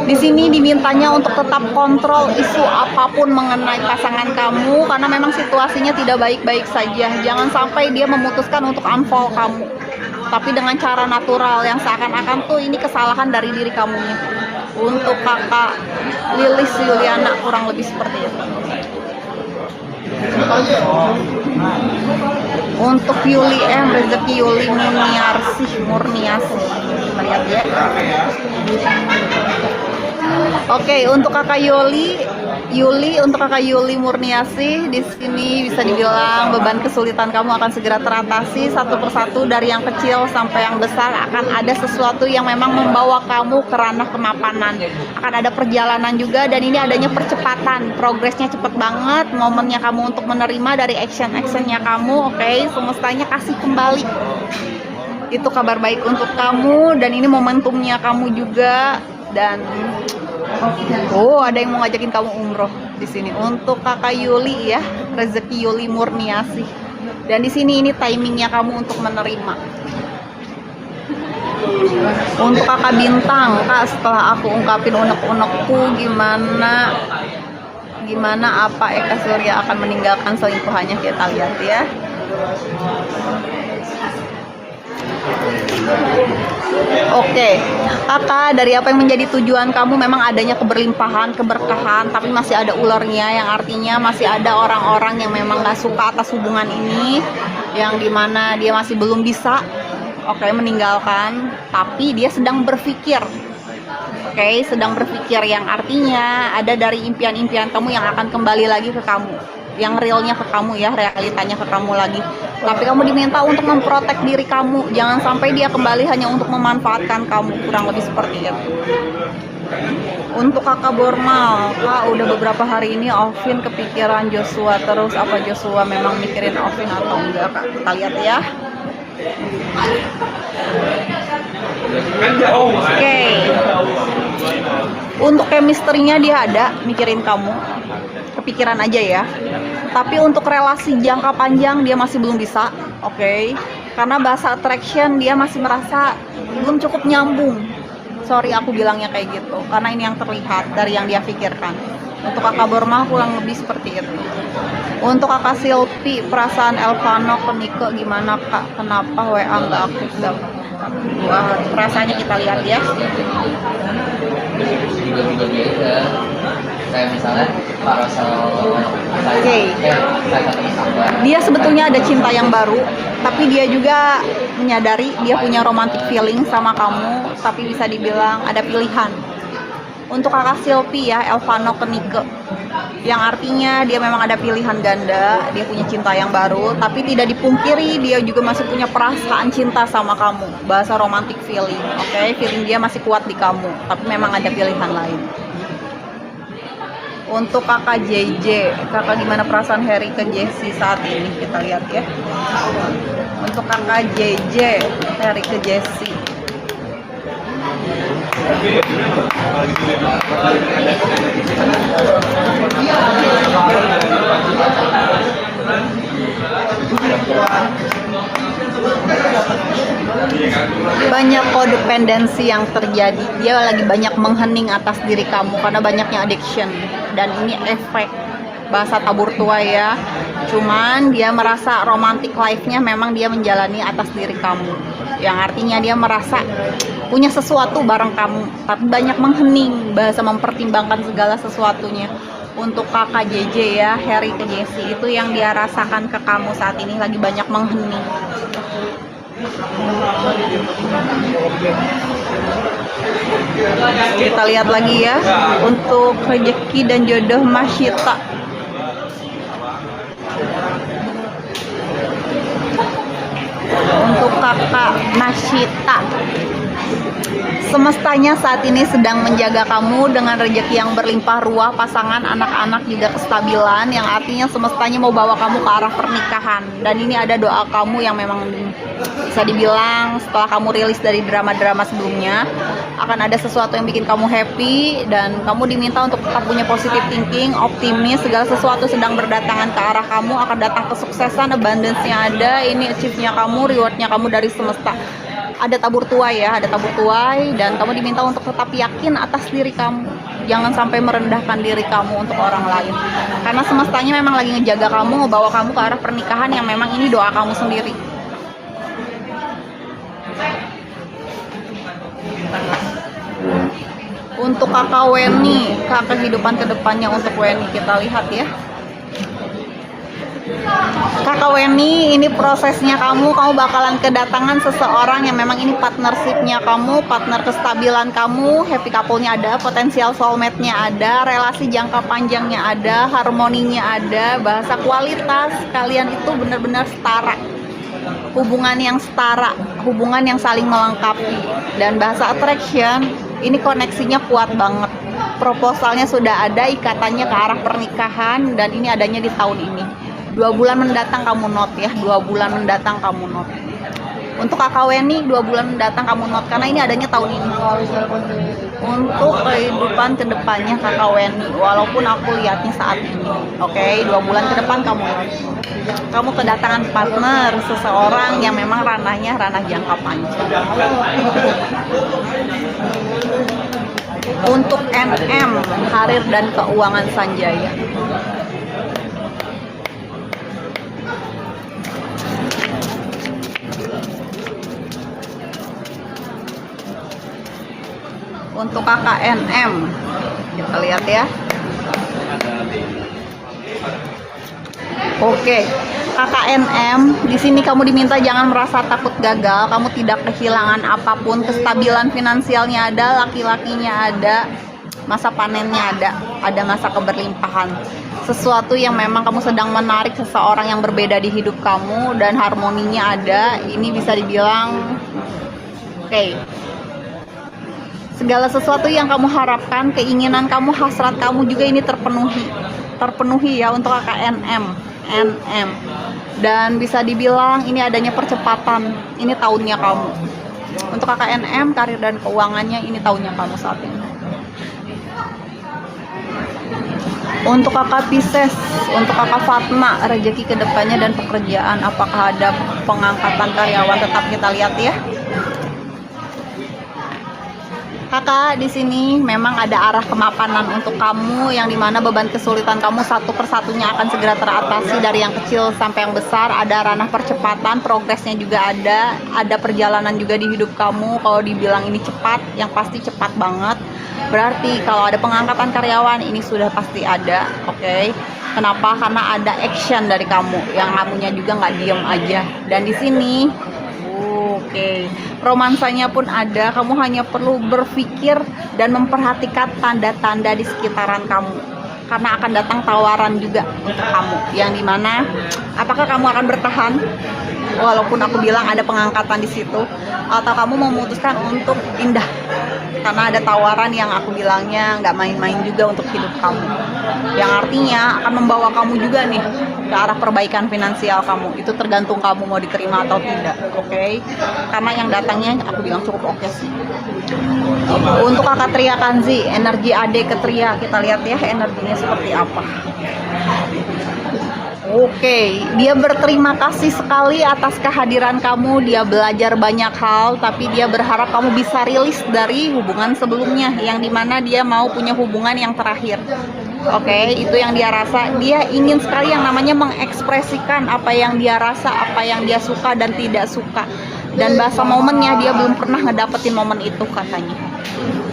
Di sini dimintanya untuk tetap kontrol isu apapun mengenai pasangan kamu, karena memang situasinya tidak baik-baik saja. Jangan sampai dia memutuskan untuk unfollow kamu, tapi dengan cara natural yang seakan-akan tuh ini kesalahan dari diri kamu. Untuk Kakak Lilis Yuliana kurang lebih seperti itu. Untuk Yuli Rezeki Yuli Murniasih, lihat ya. Oke, untuk Kakak Yuli, untuk Kakak Yuli Murniasih, di sini bisa dibilang beban kesulitan kamu akan segera teratasi satu persatu, dari yang kecil sampai yang besar. Akan ada sesuatu yang memang membawa kamu ke ranah kemapanan. Akan ada perjalanan juga, dan ini adanya percepatan, progresnya cepet banget. Momennya kamu untuk menerima dari actionnya kamu. Oke, semestanya kasih kembali. Itu kabar baik untuk kamu, dan ini momentumnya kamu juga. Dan ada yang mau ngajakin kamu umroh di sini. Untuk Kakak Yuli ya, Rezeki Yuli Murniasih. Dan di sini ini timingnya kamu untuk menerima. Untuk Kakak Bintang, Kak, setelah aku ungkapin unek-unekku, gimana apa Eka Surya akan meninggalkan selingkuhannya, kita lihat ya. Oke, Kakak, dari apa yang menjadi tujuan kamu memang adanya keberlimpahan, keberkahan, tapi masih ada ularnya, yang artinya masih ada orang-orang yang memang gak suka atas hubungan ini, yang dimana dia masih belum bisa meninggalkan, tapi dia sedang berpikir. Sedang berpikir, yang artinya ada dari impian-impian kamu yang akan kembali lagi ke kamu, yang realnya ke kamu ya, realitanya ke kamu lagi. Tapi kamu diminta untuk memprotek diri kamu, jangan sampai dia kembali hanya untuk memanfaatkan kamu, kurang lebih seperti itu. Untuk Kakak Bormal, Kak, udah beberapa hari ini Ovin kepikiran Joshua terus. Apa Joshua memang mikirin Ovin atau enggak, Kak? Kita lihat ya. Oke. Untuk chemistry-nya dia ada, mikirin kamu, kepikiran aja ya. Tapi untuk relasi jangka panjang dia masih belum bisa, karena bahasa attraction dia masih merasa belum cukup nyambung. Sorry aku bilangnya kayak gitu, karena ini yang terlihat dari yang dia pikirkan. Untuk Kakak Borma kurang lebih seperti itu. Untuk Kakak Silpi, perasaan Elvano ke Nike gimana, Kak? Kenapa WA nggak aktif? Perasaannya kita lihat ya. Dia sebetulnya ada cinta yang baru, tapi dia juga menyadari dia punya romantic feeling sama kamu, tapi bisa dibilang ada pilihan. Untuk Kakak Silpi ya, Elvano ke Nike, yang artinya dia memang ada pilihan ganda, dia punya cinta yang baru, tapi tidak dipungkiri dia juga masih punya perasaan cinta sama kamu, bahasa romantic feeling. Feeling dia masih kuat di kamu, tapi memang ada pilihan lain. Untuk Kakak JJ, Kakak gimana perasaan Harry ke Jessie saat ini, kita lihat ya. Untuk Kakak JJ, Harry ke Jessie, banyak kodependensi yang terjadi. Dia lagi banyak menghening atas diri kamu karena banyaknya addiction, dan ini efek bahasa tabur tua ya. Cuman dia merasa romantic life-nya memang dia menjalani atas diri kamu. yang artinya dia merasa punya sesuatu bareng kamu, tapi banyak menghening, bahasa mempertimbangkan segala sesuatunya. Untuk kakak JJ ya, Harry ke Jessie, itu yang dia rasakan ke kamu saat ini, lagi banyak menghening. Kita lihat lagi ya untuk rezeki dan jodoh Masyita. Untuk kakak Masyita, semestanya saat ini sedang menjaga kamu dengan rezeki yang berlimpah ruah, pasangan, anak-anak juga kestabilan, yang artinya semestanya mau bawa kamu ke arah pernikahan. Dan ini ada doa kamu yang memang bisa dibilang setelah kamu rilis dari drama-drama sebelumnya, akan ada sesuatu yang bikin kamu happy, dan kamu diminta untuk tetap punya positive thinking, optimis. Segala sesuatu sedang berdatangan ke arah kamu, akan datang kesuksesan, abundance-nya ada, ini achieve-nya kamu, reward-nya kamu dari semesta. Ada tabur tuai ya, ada tabur tuai, dan kamu diminta untuk tetap yakin atas diri kamu. Jangan sampai merendahkan diri kamu untuk orang lain. Karena semestanya memang lagi ngejaga kamu, ngebawa kamu ke arah pernikahan yang memang ini doa kamu sendiri. Untuk kakak Weni, kakak kehidupan kedepannya untuk Weni, kita lihat ya. Kakak Weni, ini prosesnya kamu bakalan kedatangan seseorang yang memang ini partnershipnya kamu, partner kestabilan kamu, happy couple-nya ada, potensial soulmate-nya ada, relasi jangka panjangnya ada, harmoninya ada, bahasa kualitas kalian itu benar-benar setara, hubungan yang setara, hubungan yang saling melengkapi. Dan bahasa attraction, ini koneksinya kuat banget, proposalnya sudah ada, ikatannya ke arah pernikahan, dan ini adanya di tahun ini. 2 bulan mendatang kamu note ya, 2 bulan mendatang kamu note. Untuk kakak Weni, 2 bulan mendatang kamu note, karena ini adanya tahun ini. Untuk kehidupan kedepannya kakak Weni, walaupun aku lihatnya saat ini, oke, 2 bulan ke depan kamu note. Kamu kedatangan partner, seseorang yang memang ranahnya ranah jangka panjang. Untuk NM, karir dan keuangan Sanjaya. Untuk KKNM, kita lihat ya. Oke, KKNM, di sini kamu diminta jangan merasa takut gagal. Kamu tidak kehilangan apapun, kestabilan finansialnya ada, laki-lakinya ada, masa panennya ada masa keberlimpahan. Sesuatu yang memang kamu sedang menarik seseorang yang berbeda di hidup kamu, dan harmoninya ada. Ini bisa dibilang oke. Segala sesuatu yang kamu harapkan, keinginan kamu, hasrat kamu juga ini terpenuhi ya untuk KKNM, NM. Dan bisa dibilang ini adanya percepatan, ini tahunnya kamu. Untuk KKNM, karir dan keuangannya, ini tahunnya kamu saat ini. Untuk kakak Pisces, untuk kakak Fatma, rezeki kedepannya dan pekerjaan, apakah ada pengangkatan karyawan, tetap kita lihat ya. Kakak, di sini memang ada arah kemapanan untuk kamu, yang dimana beban kesulitan kamu satu persatunya akan segera teratasi, dari yang kecil sampai yang besar. Ada ranah percepatan, progresnya juga ada perjalanan juga di hidup kamu. Kalau dibilang ini cepat, yang pasti cepat banget. Berarti kalau ada pengangkatan karyawan, ini sudah pasti ada, oke? Kenapa? Karena ada action dari kamu, yang kamunya juga nggak diem aja. Dan di sini oke, romansanya pun ada. Kamu hanya perlu berpikir dan memperhatikan tanda-tanda di sekitaran kamu, karena akan datang tawaran juga untuk kamu, yang dimana apakah kamu akan bertahan walaupun aku bilang ada pengangkatan di situ, atau kamu memutuskan untuk pindah karena ada tawaran yang aku bilangnya nggak main-main juga untuk hidup kamu, yang artinya akan membawa kamu juga nih ke arah perbaikan finansial kamu. Itu tergantung kamu mau diterima atau tidak, oke? Karena yang datangnya aku bilang cukup oke sih. Untuk kakak Tria Kanzi, energi Ade ke Tria, kita lihat ya energinya seperti apa. Oke, dia berterima kasih sekali atas kehadiran kamu. Dia belajar banyak hal, tapi dia berharap kamu bisa rilis dari hubungan sebelumnya, yang dimana dia mau punya hubungan yang terakhir. Oke, itu yang dia rasa. Dia ingin sekali yang namanya mengekspresikan apa yang dia rasa, apa yang dia suka dan tidak suka. Dan bahasa momennya, dia belum pernah ngedapetin momen itu katanya.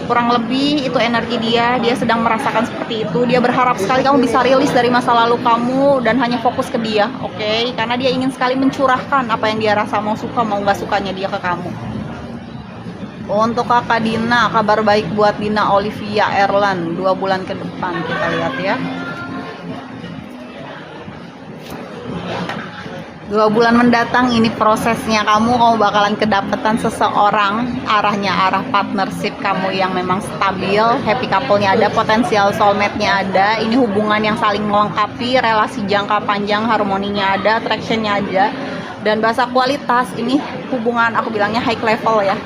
Kurang lebih itu energi dia sedang merasakan seperti itu. Dia berharap sekali kamu bisa rilis dari masa lalu kamu dan hanya fokus ke dia, oke? Karena dia ingin sekali mencurahkan apa yang dia rasa, mau suka mau nggak sukanya dia ke kamu. Untuk kakak Dina, kabar baik buat Dina Olivia Erlan 2 bulan ke depan, kita lihat ya. 2 bulan mendatang ini prosesnya, kamu bakalan kedapetan seseorang, arahnya arah partnership kamu yang memang stabil, happy couple-nya ada, potensial soulmate-nya ada, ini hubungan yang saling melengkapi, relasi jangka panjang, harmoninya ada, attraction-nya ada, dan bahasa kualitas ini hubungan aku bilangnya high level ya,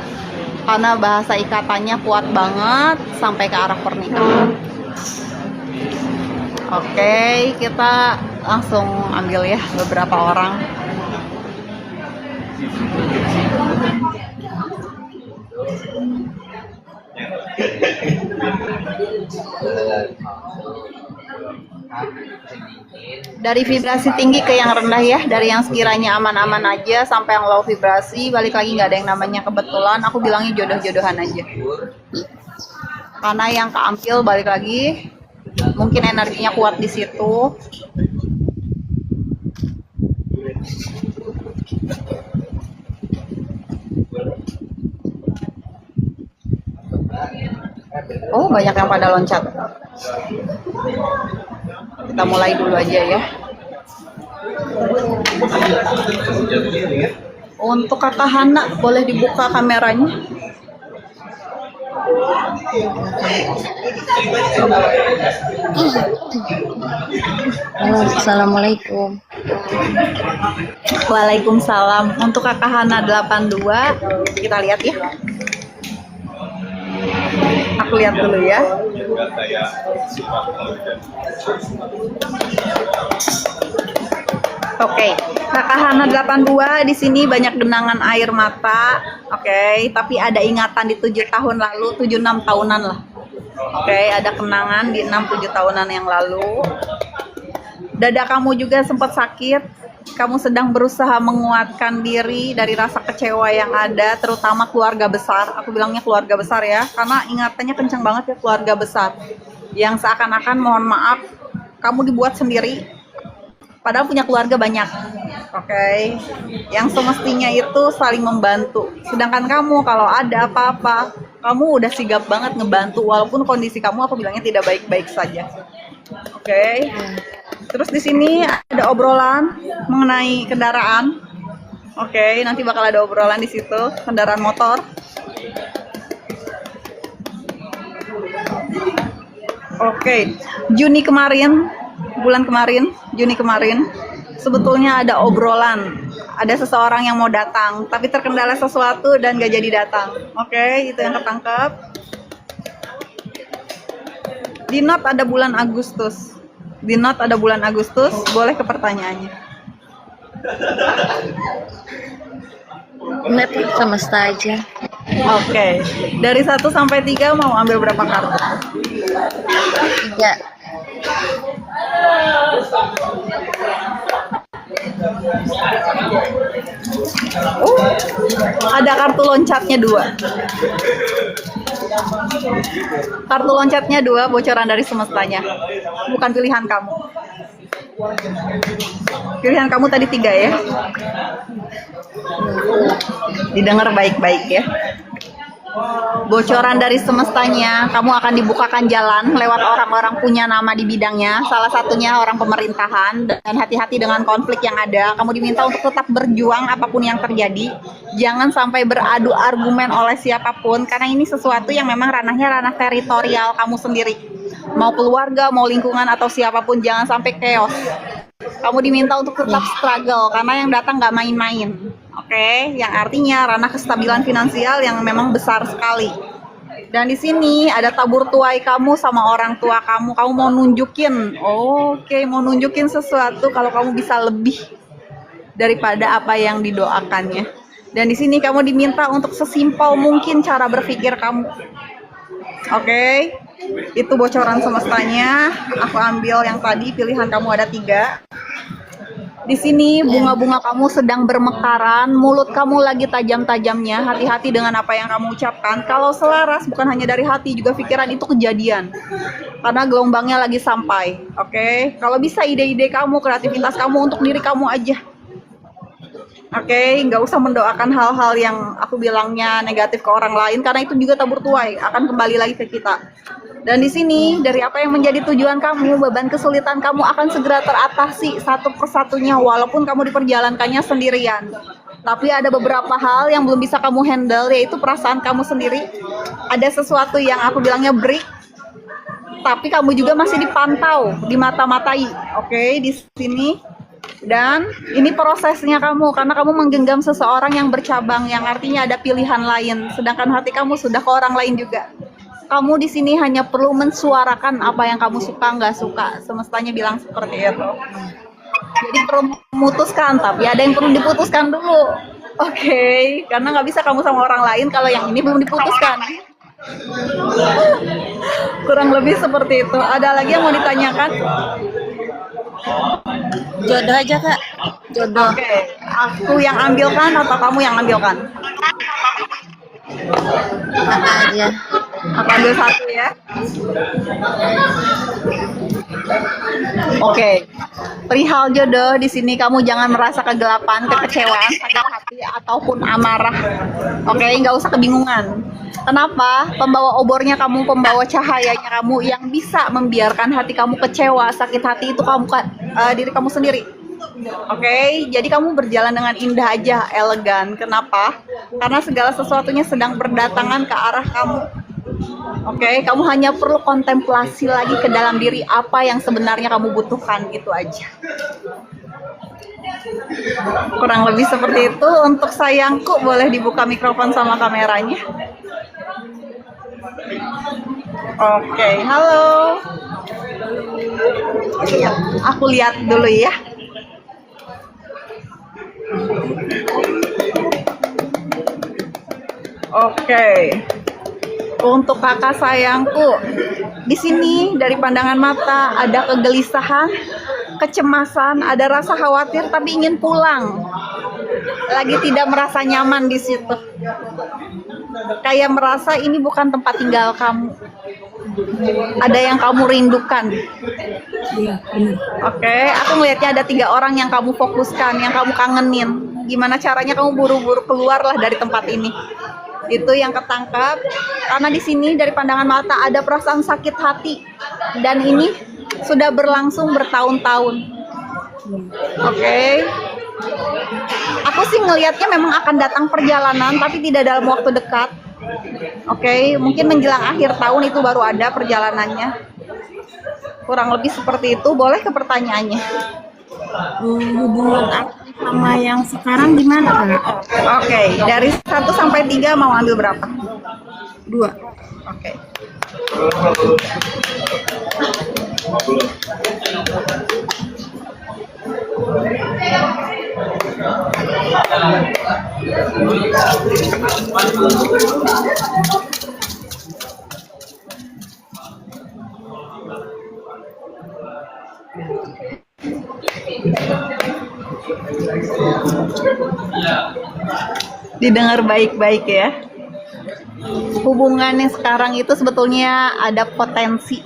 karena bahasa ikatannya kuat banget sampai ke arah pernikahan. Oke, kita langsung ambil ya beberapa orang. Dari vibrasi tinggi ke yang rendah ya, dari yang sekiranya aman-aman aja sampai yang low vibrasi, balik lagi nggak ada yang namanya kebetulan, aku bilangnya jodoh-jodohan aja. Karena yang keambil balik lagi mungkin energinya kuat di situ. Oh, banyak yang pada loncat. Kita mulai dulu aja ya. Untuk kakak Hana, boleh dibuka kameranya? Assalamualaikum. Waalaikumsalam. Untuk kakak Hana 82, kita lihat ya. Aku lihat dulu ya. Oke, kakak Hana 82 di sini banyak genangan air mata. Oke, tapi ada ingatan di 7 tahun lalu, 7-6 tahunan lah. Oke, ada kenangan di 6-7 tahunan yang lalu. Dada kamu juga sempat sakit. Kamu sedang berusaha menguatkan diri dari rasa kecewa yang ada, terutama keluarga besar. Aku bilangnya keluarga besar ya, karena ingatannya kencang banget ya, keluarga besar. Yang seakan-akan mohon maaf, kamu dibuat sendiri, padahal punya keluarga banyak. Oke, yang semestinya itu saling membantu. Sedangkan kamu kalau ada apa-apa, kamu udah sigap banget ngebantu, walaupun kondisi kamu aku bilangnya tidak baik-baik saja. Oke. Terus di sini ada obrolan mengenai kendaraan. Oke, nanti bakal ada obrolan di situ, kendaraan motor. Oke, Juni kemarin, Juni kemarin, sebetulnya ada obrolan. Ada seseorang yang mau datang, tapi terkendala sesuatu dan gak jadi datang. Oke, itu yang ketangkep. Di note ada bulan Agustus. Di note ada bulan Agustus, boleh ke pertanyaannya. Enggak, semesta aja. Oke, dari 1 sampai 3 mau ambil berapa kartu? 3. Ada kartu loncatnya 2. Kartu loncatnya 2, bocoran dari semestanya. Bukan pilihan kamu. Pilihan kamu tadi 3 ya. Didengar baik-baik ya. Bocoran dari semestanya, kamu akan dibukakan jalan lewat orang-orang punya nama di bidangnya, salah satunya orang pemerintahan, dan hati-hati dengan konflik yang ada. Kamu diminta untuk tetap berjuang apapun yang terjadi, jangan sampai beradu argumen oleh siapapun, karena ini sesuatu yang memang ranahnya ranah teritorial kamu sendiri. Mau keluarga, mau lingkungan, atau siapapun, jangan sampai chaos. Kamu diminta untuk tetap struggle, karena yang datang nggak main-main. Oke, yang artinya ranah kestabilan finansial yang memang besar sekali. Dan di sini ada tabur tuai kamu sama orang tua kamu. Kamu mau nunjukin, mau nunjukin sesuatu kalau kamu bisa lebih daripada apa yang didoakannya. Dan di sini kamu diminta untuk sesimpel mungkin cara berpikir kamu. Oke, itu bocoran semestanya. Aku ambil yang tadi, pilihan kamu ada 3. Di sini bunga-bunga kamu sedang bermekaran, mulut kamu lagi tajam-tajamnya. Hati-hati dengan apa yang kamu ucapkan. Kalau selaras bukan hanya dari hati, juga pikiran itu kejadian. Karena gelombangnya lagi sampai. Oke, kalau bisa ide-ide kamu, kreativitas kamu untuk diri kamu aja. Oke, nggak usah mendoakan hal-hal yang aku bilangnya negatif ke orang lain, karena itu juga tabur tuai, akan kembali lagi ke kita. Dan di sini, dari apa yang menjadi tujuan kamu, beban kesulitan kamu akan segera teratasi satu persatunya, walaupun kamu diperjalankannya sendirian. Tapi ada beberapa hal yang belum bisa kamu handle, yaitu perasaan kamu sendiri. Ada sesuatu yang aku bilangnya break, tapi kamu juga masih dipantau, dimata-matai. Oke, di sini. Dan ini prosesnya kamu, karena kamu menggenggam seseorang yang bercabang, yang artinya ada pilihan lain, sedangkan hati kamu sudah ke orang lain juga. Kamu di sini hanya perlu mensuarakan apa yang kamu suka, nggak suka. Semestanya bilang seperti itu. Jadi perlu memutuskan, tapi ada yang perlu diputuskan dulu. Oke, karena nggak bisa kamu sama orang lain kalau yang ini belum diputuskan. Kurang lebih seperti itu. Ada lagi yang mau ditanyakan? Jodoh aja Kak. Jodoh. Oke, aku yang ambilkan atau kamu yang ambilkan? Kakak aja. Aku ambil satu ya. Oke. Perihal jodoh, di sini kamu jangan merasa kegelapan, kekecewaan, sakit hati ataupun amarah. Oke, nggak usah kebingungan. Kenapa? Pembawa obornya kamu, pembawa cahayanya kamu, yang bisa membiarkan hati kamu kecewa, sakit hati itu kamu, diri kamu sendiri. Oke, jadi kamu berjalan dengan indah aja, elegan. Kenapa? Karena segala sesuatunya sedang berdatangan ke arah kamu. Oke, kamu hanya perlu kontemplasi lagi ke dalam diri apa yang sebenarnya kamu butuhkan, itu aja. Kurang lebih seperti itu. Untuk sayangku, boleh dibuka mikrofon sama kameranya. Oke, halo. Aku lihat dulu ya. Oke. Untuk kakak sayangku, di sini dari pandangan mata ada kegelisahan, kecemasan, ada rasa khawatir tapi ingin pulang. Lagi tidak merasa nyaman di situ. Kayak merasa ini bukan tempat tinggal kamu. Ada yang kamu rindukan. Iya, benar. Oke, aku melihatnya ada 3 orang yang kamu fokuskan, yang kamu kangenin. Gimana caranya kamu buru-buru keluarlah dari tempat ini. Itu yang ketangkap, karena di sini dari pandangan mata ada perasaan sakit hati, dan ini sudah berlangsung bertahun-tahun. Oke. Aku sih ngelihatnya memang akan datang perjalanan, tapi tidak dalam waktu dekat. Oke, mungkin menjelang akhir tahun itu baru ada perjalanannya. Kurang lebih seperti itu. Boleh ke pertanyaannya? Hubungan aku sama yang sekarang gimana Kak? Oke, dari 1 sampai 3 mau ambil berapa? 2. Oke. Didengar baik-baik ya. Hubungan yang sekarang itu sebetulnya ada potensi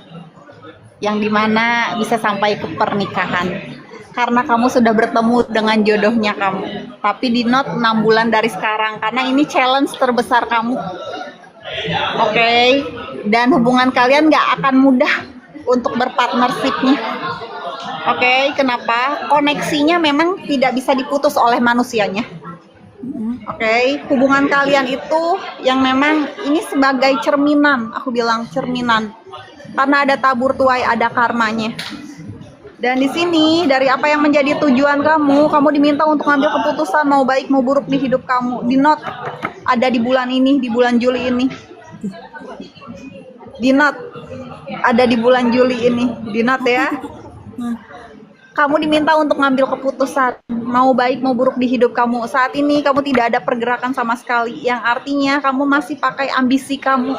yang dimana bisa sampai ke pernikahan, karena kamu sudah bertemu dengan jodohnya kamu. Tapi di note 6 bulan dari sekarang, karena ini challenge terbesar kamu. Oke. Dan hubungan kalian gak akan mudah untuk berpartnershipnya. Oke, kenapa? Koneksinya memang tidak bisa diputus oleh manusianya. Oke, hubungan kalian itu yang memang ini sebagai cerminan, aku bilang cerminan. Karena ada tabur tuai, ada karmanya. Dan di sini dari apa yang menjadi tujuan kamu diminta untuk ambil keputusan mau baik mau buruk di hidup kamu. Di note ada di bulan ini, di bulan Juli ini. Di note ada di bulan Juli ini. Di note ya. Kamu diminta untuk ngambil keputusan mau baik mau buruk di hidup kamu. Saat ini kamu tidak ada pergerakan sama sekali, yang artinya kamu masih pakai ambisi kamu.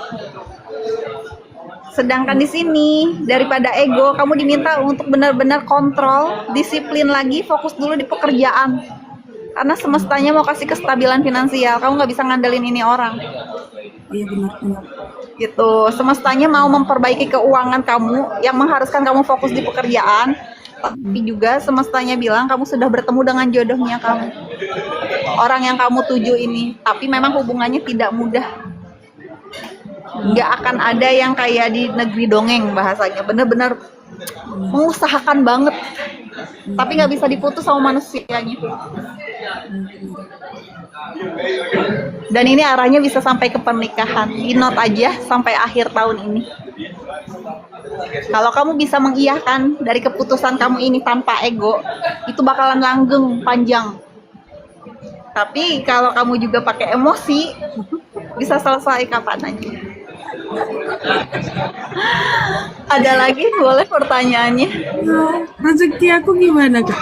Sedangkan di sini daripada ego, kamu diminta untuk benar-benar kontrol, disiplin lagi, fokus dulu di pekerjaan. Karena semestanya mau kasih kestabilan finansial, kamu nggak bisa ngandelin ini orang. Iya benar. Gitu. Semestanya mau memperbaiki keuangan kamu yang mengharuskan kamu fokus di pekerjaan. Tapi juga semestanya bilang kamu sudah bertemu dengan jodohnya kamu. Orang yang kamu tuju ini. Tapi memang hubungannya tidak mudah. Nggak akan ada yang kayak di negeri dongeng bahasanya. Bener-bener mengusahakan banget. Tapi nggak bisa diputus sama manusianya. Dan ini arahnya bisa sampai ke pernikahan. Di note aja sampai akhir tahun ini. Kalau kamu bisa mengiyahkan dari keputusan kamu ini tanpa ego, itu bakalan langgeng panjang. Tapi kalau kamu juga pakai emosi, bisa selesai kapan aja. Ada lagi boleh pertanyaannya? Rezeki aku gimana Kak?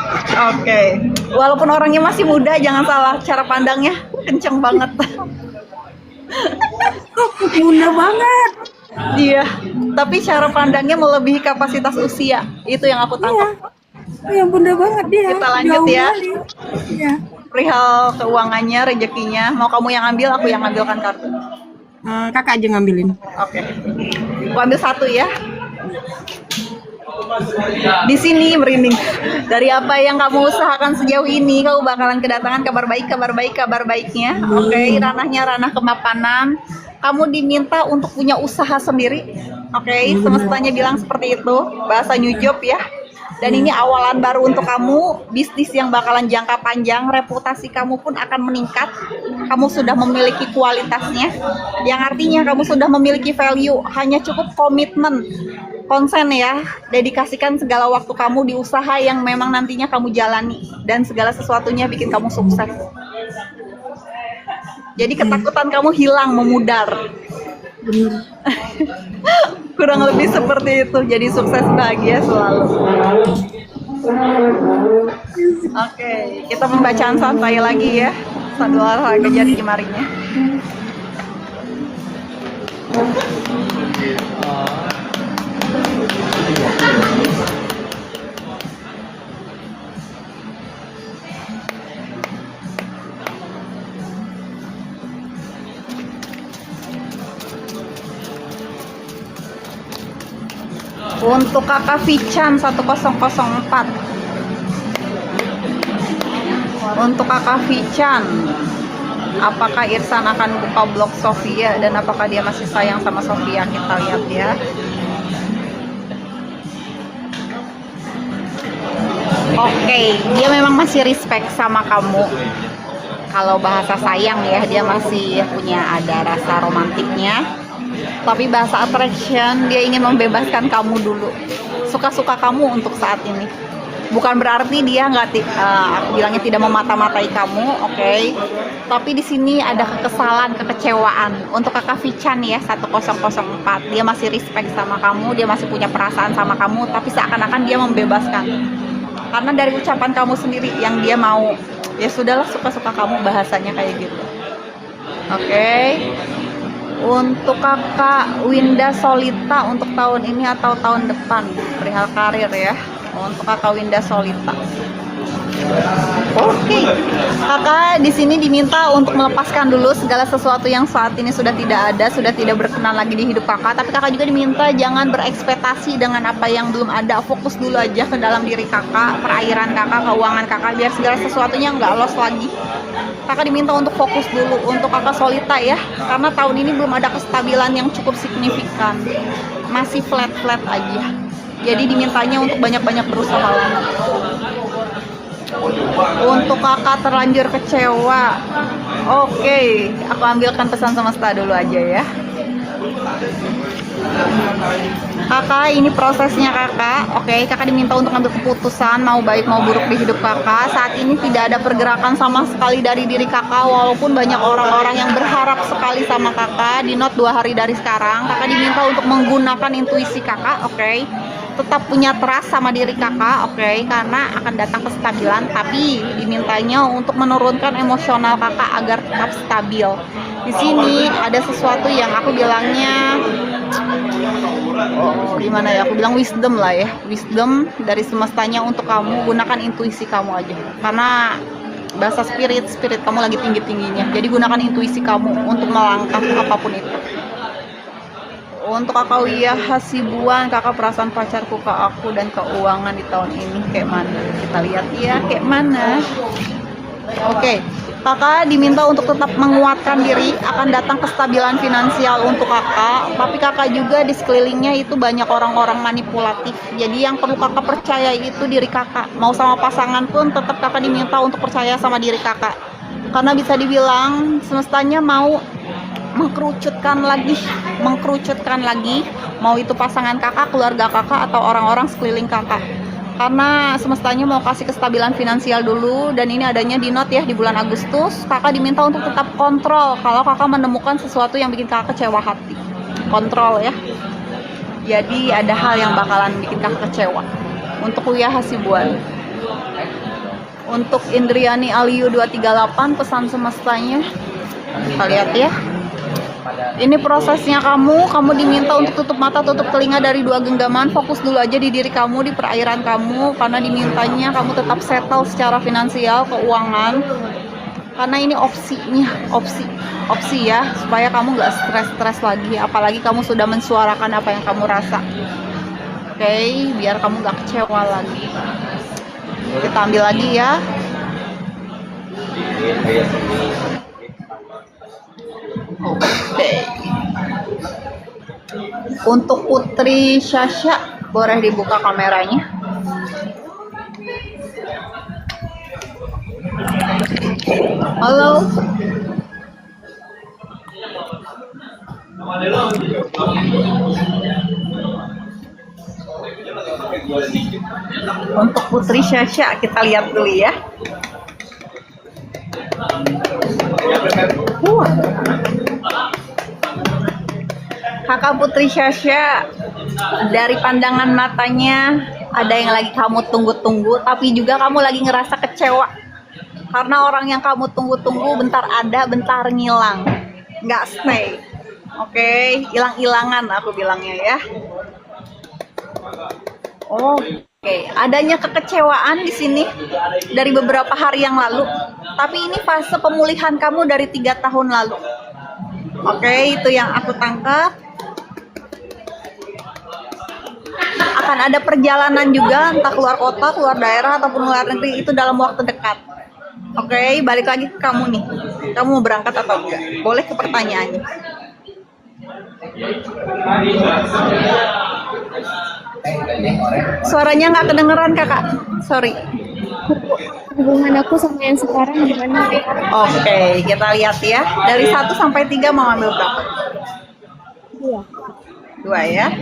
Oke. Walaupun orangnya masih muda, jangan salah cara pandangnya kenceng banget. Mudah banget. Iya, tapi cara pandangnya melebihi kapasitas usia. Itu yang aku tangkap. Iya mudah banget dia. Kita lanjut Jauh ya. kali. Iya. Perihal keuangannya, rezekinya, mau kamu yang ambil, aku yang ambilkan kartu. Kakak aja ngambilin. Oke. Aku ambil satu ya. Di sini merinding. Dari apa yang kamu usahakan sejauh ini, kamu bakalan kedatangan kabar baiknya. Oke, ranahnya ranah kemapanan. Kamu diminta untuk punya usaha sendiri. Oke, semestanya bilang seperti itu. Bahasa New Job ya. Dan ini awalan baru untuk kamu, bisnis yang bakalan jangka panjang, reputasi kamu pun akan meningkat. Kamu sudah memiliki kualitasnya, yang artinya kamu sudah memiliki value. Hanya cukup komitmen, konsen ya, dedikasikan segala waktu kamu di usaha yang memang nantinya kamu jalani. Dan segala sesuatunya bikin kamu sukses. Jadi ketakutan kamu hilang, memudar. Kurang lebih seperti itu. Jadi sukses, bahagia selalu. Oke, kita pembacaan santai lagi ya. Sambil olahraga jari jemarinya. Untuk kakak Vichan 1004. Untuk kakak Vichan, apakah Irsan akan buka blog Sofia dan apakah dia masih sayang sama Sofia? Kita lihat ya. Oke, dia memang masih respect sama kamu. Kalau bahasa sayang ya, dia masih punya ada rasa romantiknya. Tapi bahasa attraction, dia ingin membebaskan kamu dulu. Suka-suka kamu untuk saat ini. Bukan berarti dia nggak, aku bilangnya tidak memata-matai kamu, oke? Tapi di sini ada kekesalan, kekecewaan. Untuk kakak Vichan ya 1004, dia masih respect sama kamu, dia masih punya perasaan sama kamu, tapi seakan-akan dia membebaskan. Karena dari ucapan kamu sendiri yang dia mau, ya sudahlah suka-suka kamu, bahasanya kayak gitu. Oke. Untuk kakak Winda Solita untuk tahun ini atau tahun depan, perihal karir ya. Untuk kakak Winda Solita. Oke, kakak di sini diminta untuk melepaskan dulu segala sesuatu yang saat ini sudah tidak ada, sudah tidak berkenan lagi di hidup kakak. Tapi kakak juga diminta jangan berekspektasi dengan apa yang belum ada. Fokus dulu aja ke dalam diri kakak, perairan kakak, keuangan kakak, biar segala sesuatunya nggak lost lagi. Kakak diminta untuk fokus dulu untuk kakak Solita ya, karena tahun ini belum ada kestabilan yang cukup signifikan, masih flat-flat aja. Jadi dimintanya untuk banyak-banyak berusaha lagi. Untuk kakak terlanjur kecewa, oke, aku ambilkan pesan semesta dulu aja ya. Kakak, ini prosesnya kakak. Oke, kakak diminta untuk ambil keputusan mau baik mau buruk di hidup kakak. Saat ini tidak ada pergerakan sama sekali dari diri kakak, walaupun banyak orang-orang yang berharap sekali sama kakak. Di note 2 hari dari sekarang, kakak diminta untuk menggunakan intuisi kakak. Oke, tetap punya trust sama diri kakak. Oke, karena akan datang kestabilan, tapi dimintanya untuk menurunkan emosional kakak agar tetap stabil. Di sini ada sesuatu yang aku bilangnya Oh, gimana ya? Aku bilang wisdom lah ya. Wisdom dari semestanya untuk kamu. Gunakan intuisi kamu aja. Karena bahasa spirit kamu lagi tinggi-tingginya. Jadi gunakan intuisi kamu untuk melangkah apapun itu. Untuk kakak Wiyah Hasibuan, kakak perasaan pacarku ke aku dan keuangan di tahun ini kayak mana? Kita lihat ya kayak mana. Oke, kakak diminta untuk tetap menguatkan diri, akan datang kestabilan finansial untuk kakak. Tapi kakak juga di sekelilingnya itu banyak orang-orang manipulatif. Jadi yang perlu kakak percaya itu diri kakak. Mau sama pasangan pun tetap kakak diminta untuk percaya sama diri kakak. Karena bisa dibilang semestanya mau mengkerucutkan lagi, mau itu pasangan kakak, keluarga kakak, atau orang-orang sekeliling kakak. Karena semestanya mau kasih kestabilan finansial dulu, dan ini adanya di note ya, di bulan Agustus. Kakak diminta untuk tetap kontrol kalau kakak menemukan sesuatu yang bikin kakak kecewa hati. Kontrol ya. Jadi ada hal yang bakalan bikin kakak kecewa. Untuk Wiyah Hasibuan. Untuk Indriani Aliyu 238, pesan semestanya kita lihat ya. Ini prosesnya kamu diminta untuk tutup mata, tutup telinga dari dua genggaman, fokus dulu aja di diri kamu, di perairan kamu, karena dimintanya kamu tetap settle secara finansial, keuangan, karena ini opsi ya, supaya kamu nggak stres lagi, apalagi kamu sudah mensuarakan apa yang kamu rasa. Oke, biar kamu nggak kecewa lagi. Kita ambil lagi ya. Oke. Untuk Putri Syasha, boleh dibuka kameranya. Halo. Untuk Putri Syasha kita lihat dulu ya. Kakak Putri Syasha, dari pandangan matanya ada yang lagi kamu tunggu-tunggu, tapi juga kamu lagi ngerasa kecewa karena orang yang kamu tunggu-tunggu bentar ada, bentar ngilang, nggak stay. Oke, hilang-hilangan aku bilangnya ya. Oke, adanya kekecewaan di sini dari beberapa hari yang lalu, tapi ini fase pemulihan kamu dari 3 tahun lalu. Oke, itu yang aku tangkap. Akan ada perjalanan juga, entah keluar kota, keluar daerah, ataupun luar negeri, itu dalam waktu dekat. Oke, balik lagi ke kamu nih. Kamu mau berangkat atau enggak? Boleh ke pertanyaannya. Suaranya nggak kedengeran kakak, sorry. Hubungan aku sama yang sekarang gimana? Oke, kita lihat ya. Dari 1 sampai 3 mau ambil berapa? 2. 2 ya.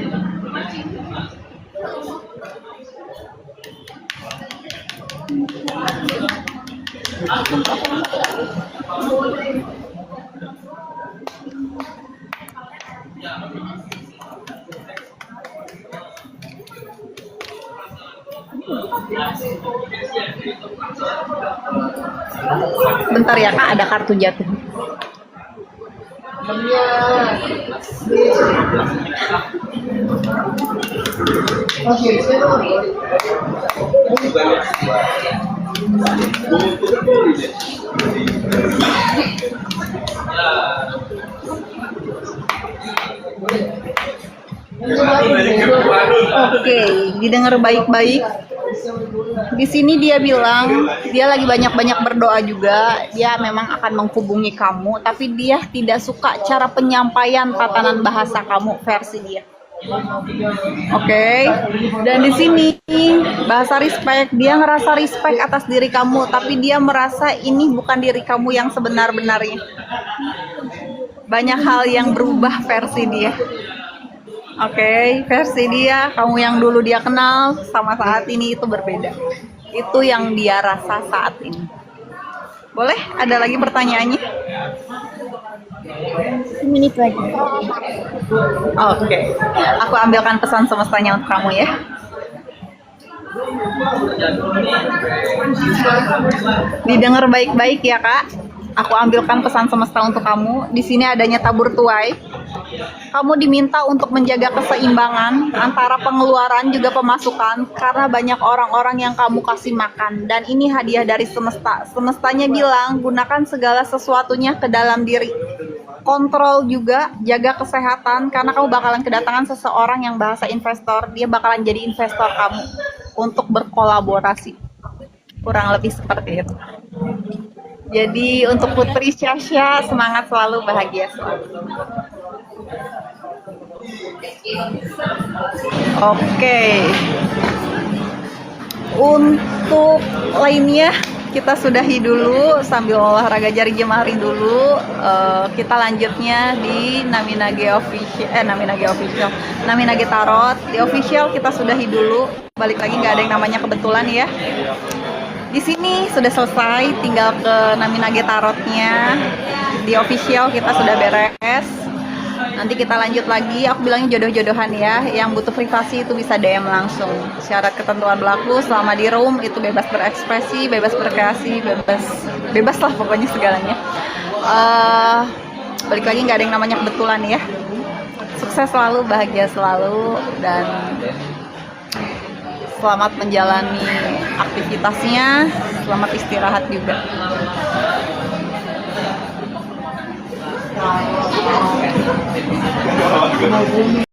Bentar ya kak, ada kartu jatuh. Oke, didengar baik-baik. Di sini dia bilang dia lagi banyak-banyak berdoa juga. Dia memang akan menghubungi kamu, tapi dia tidak suka cara penyampaian tatanan bahasa kamu versi dia. Oke. Dan di sini bahasa respect, dia ngerasa respect atas diri kamu, tapi dia merasa ini bukan diri kamu yang sebenar-benarnya. Banyak hal yang berubah versi dia. Oke, versi dia, kamu yang dulu dia kenal sama saat ini itu berbeda. Itu yang dia rasa saat ini. Boleh? Ada lagi pertanyaannya? 1 menit lagi. Oke. Aku ambilkan pesan semestanya untuk kamu ya. Didengar baik-baik ya kak. Aku ambilkan pesan semesta untuk kamu. Di sini adanya tabur tuai. Kamu diminta untuk menjaga keseimbangan antara pengeluaran juga pemasukan karena banyak orang-orang yang kamu kasih makan. Dan ini hadiah dari semesta. Semestanya bilang gunakan segala sesuatunya ke dalam diri. Kontrol juga, jaga kesehatan karena kamu bakalan kedatangan seseorang yang bahasa investor. Dia bakalan jadi investor kamu untuk berkolaborasi. Kurang lebih seperti itu. Jadi untuk Putri Syasha, semangat selalu, bahagia selalu. Oke. Untuk lainnya kita sudahi dulu sambil olahraga jari jemari dulu. Kita lanjutnya di Naminage Tarot. Di official kita sudahi dulu. Balik lagi, nggak ada yang namanya kebetulan ya. Di sini sudah selesai, tinggal ke Naminage Tarotnya. Di official kita sudah beres. Nanti kita lanjut lagi. Aku bilangnya jodoh-jodohan ya. Yang butuh privasi itu bisa DM langsung. Syarat ketentuan berlaku selama di room itu bebas berekspresi, bebas berkreasi, bebas lah pokoknya segalanya. Balik lagi, nggak ada yang namanya kebetulan ya. Sukses selalu, bahagia selalu, dan selamat menjalani aktivitasnya. Selamat istirahat juga.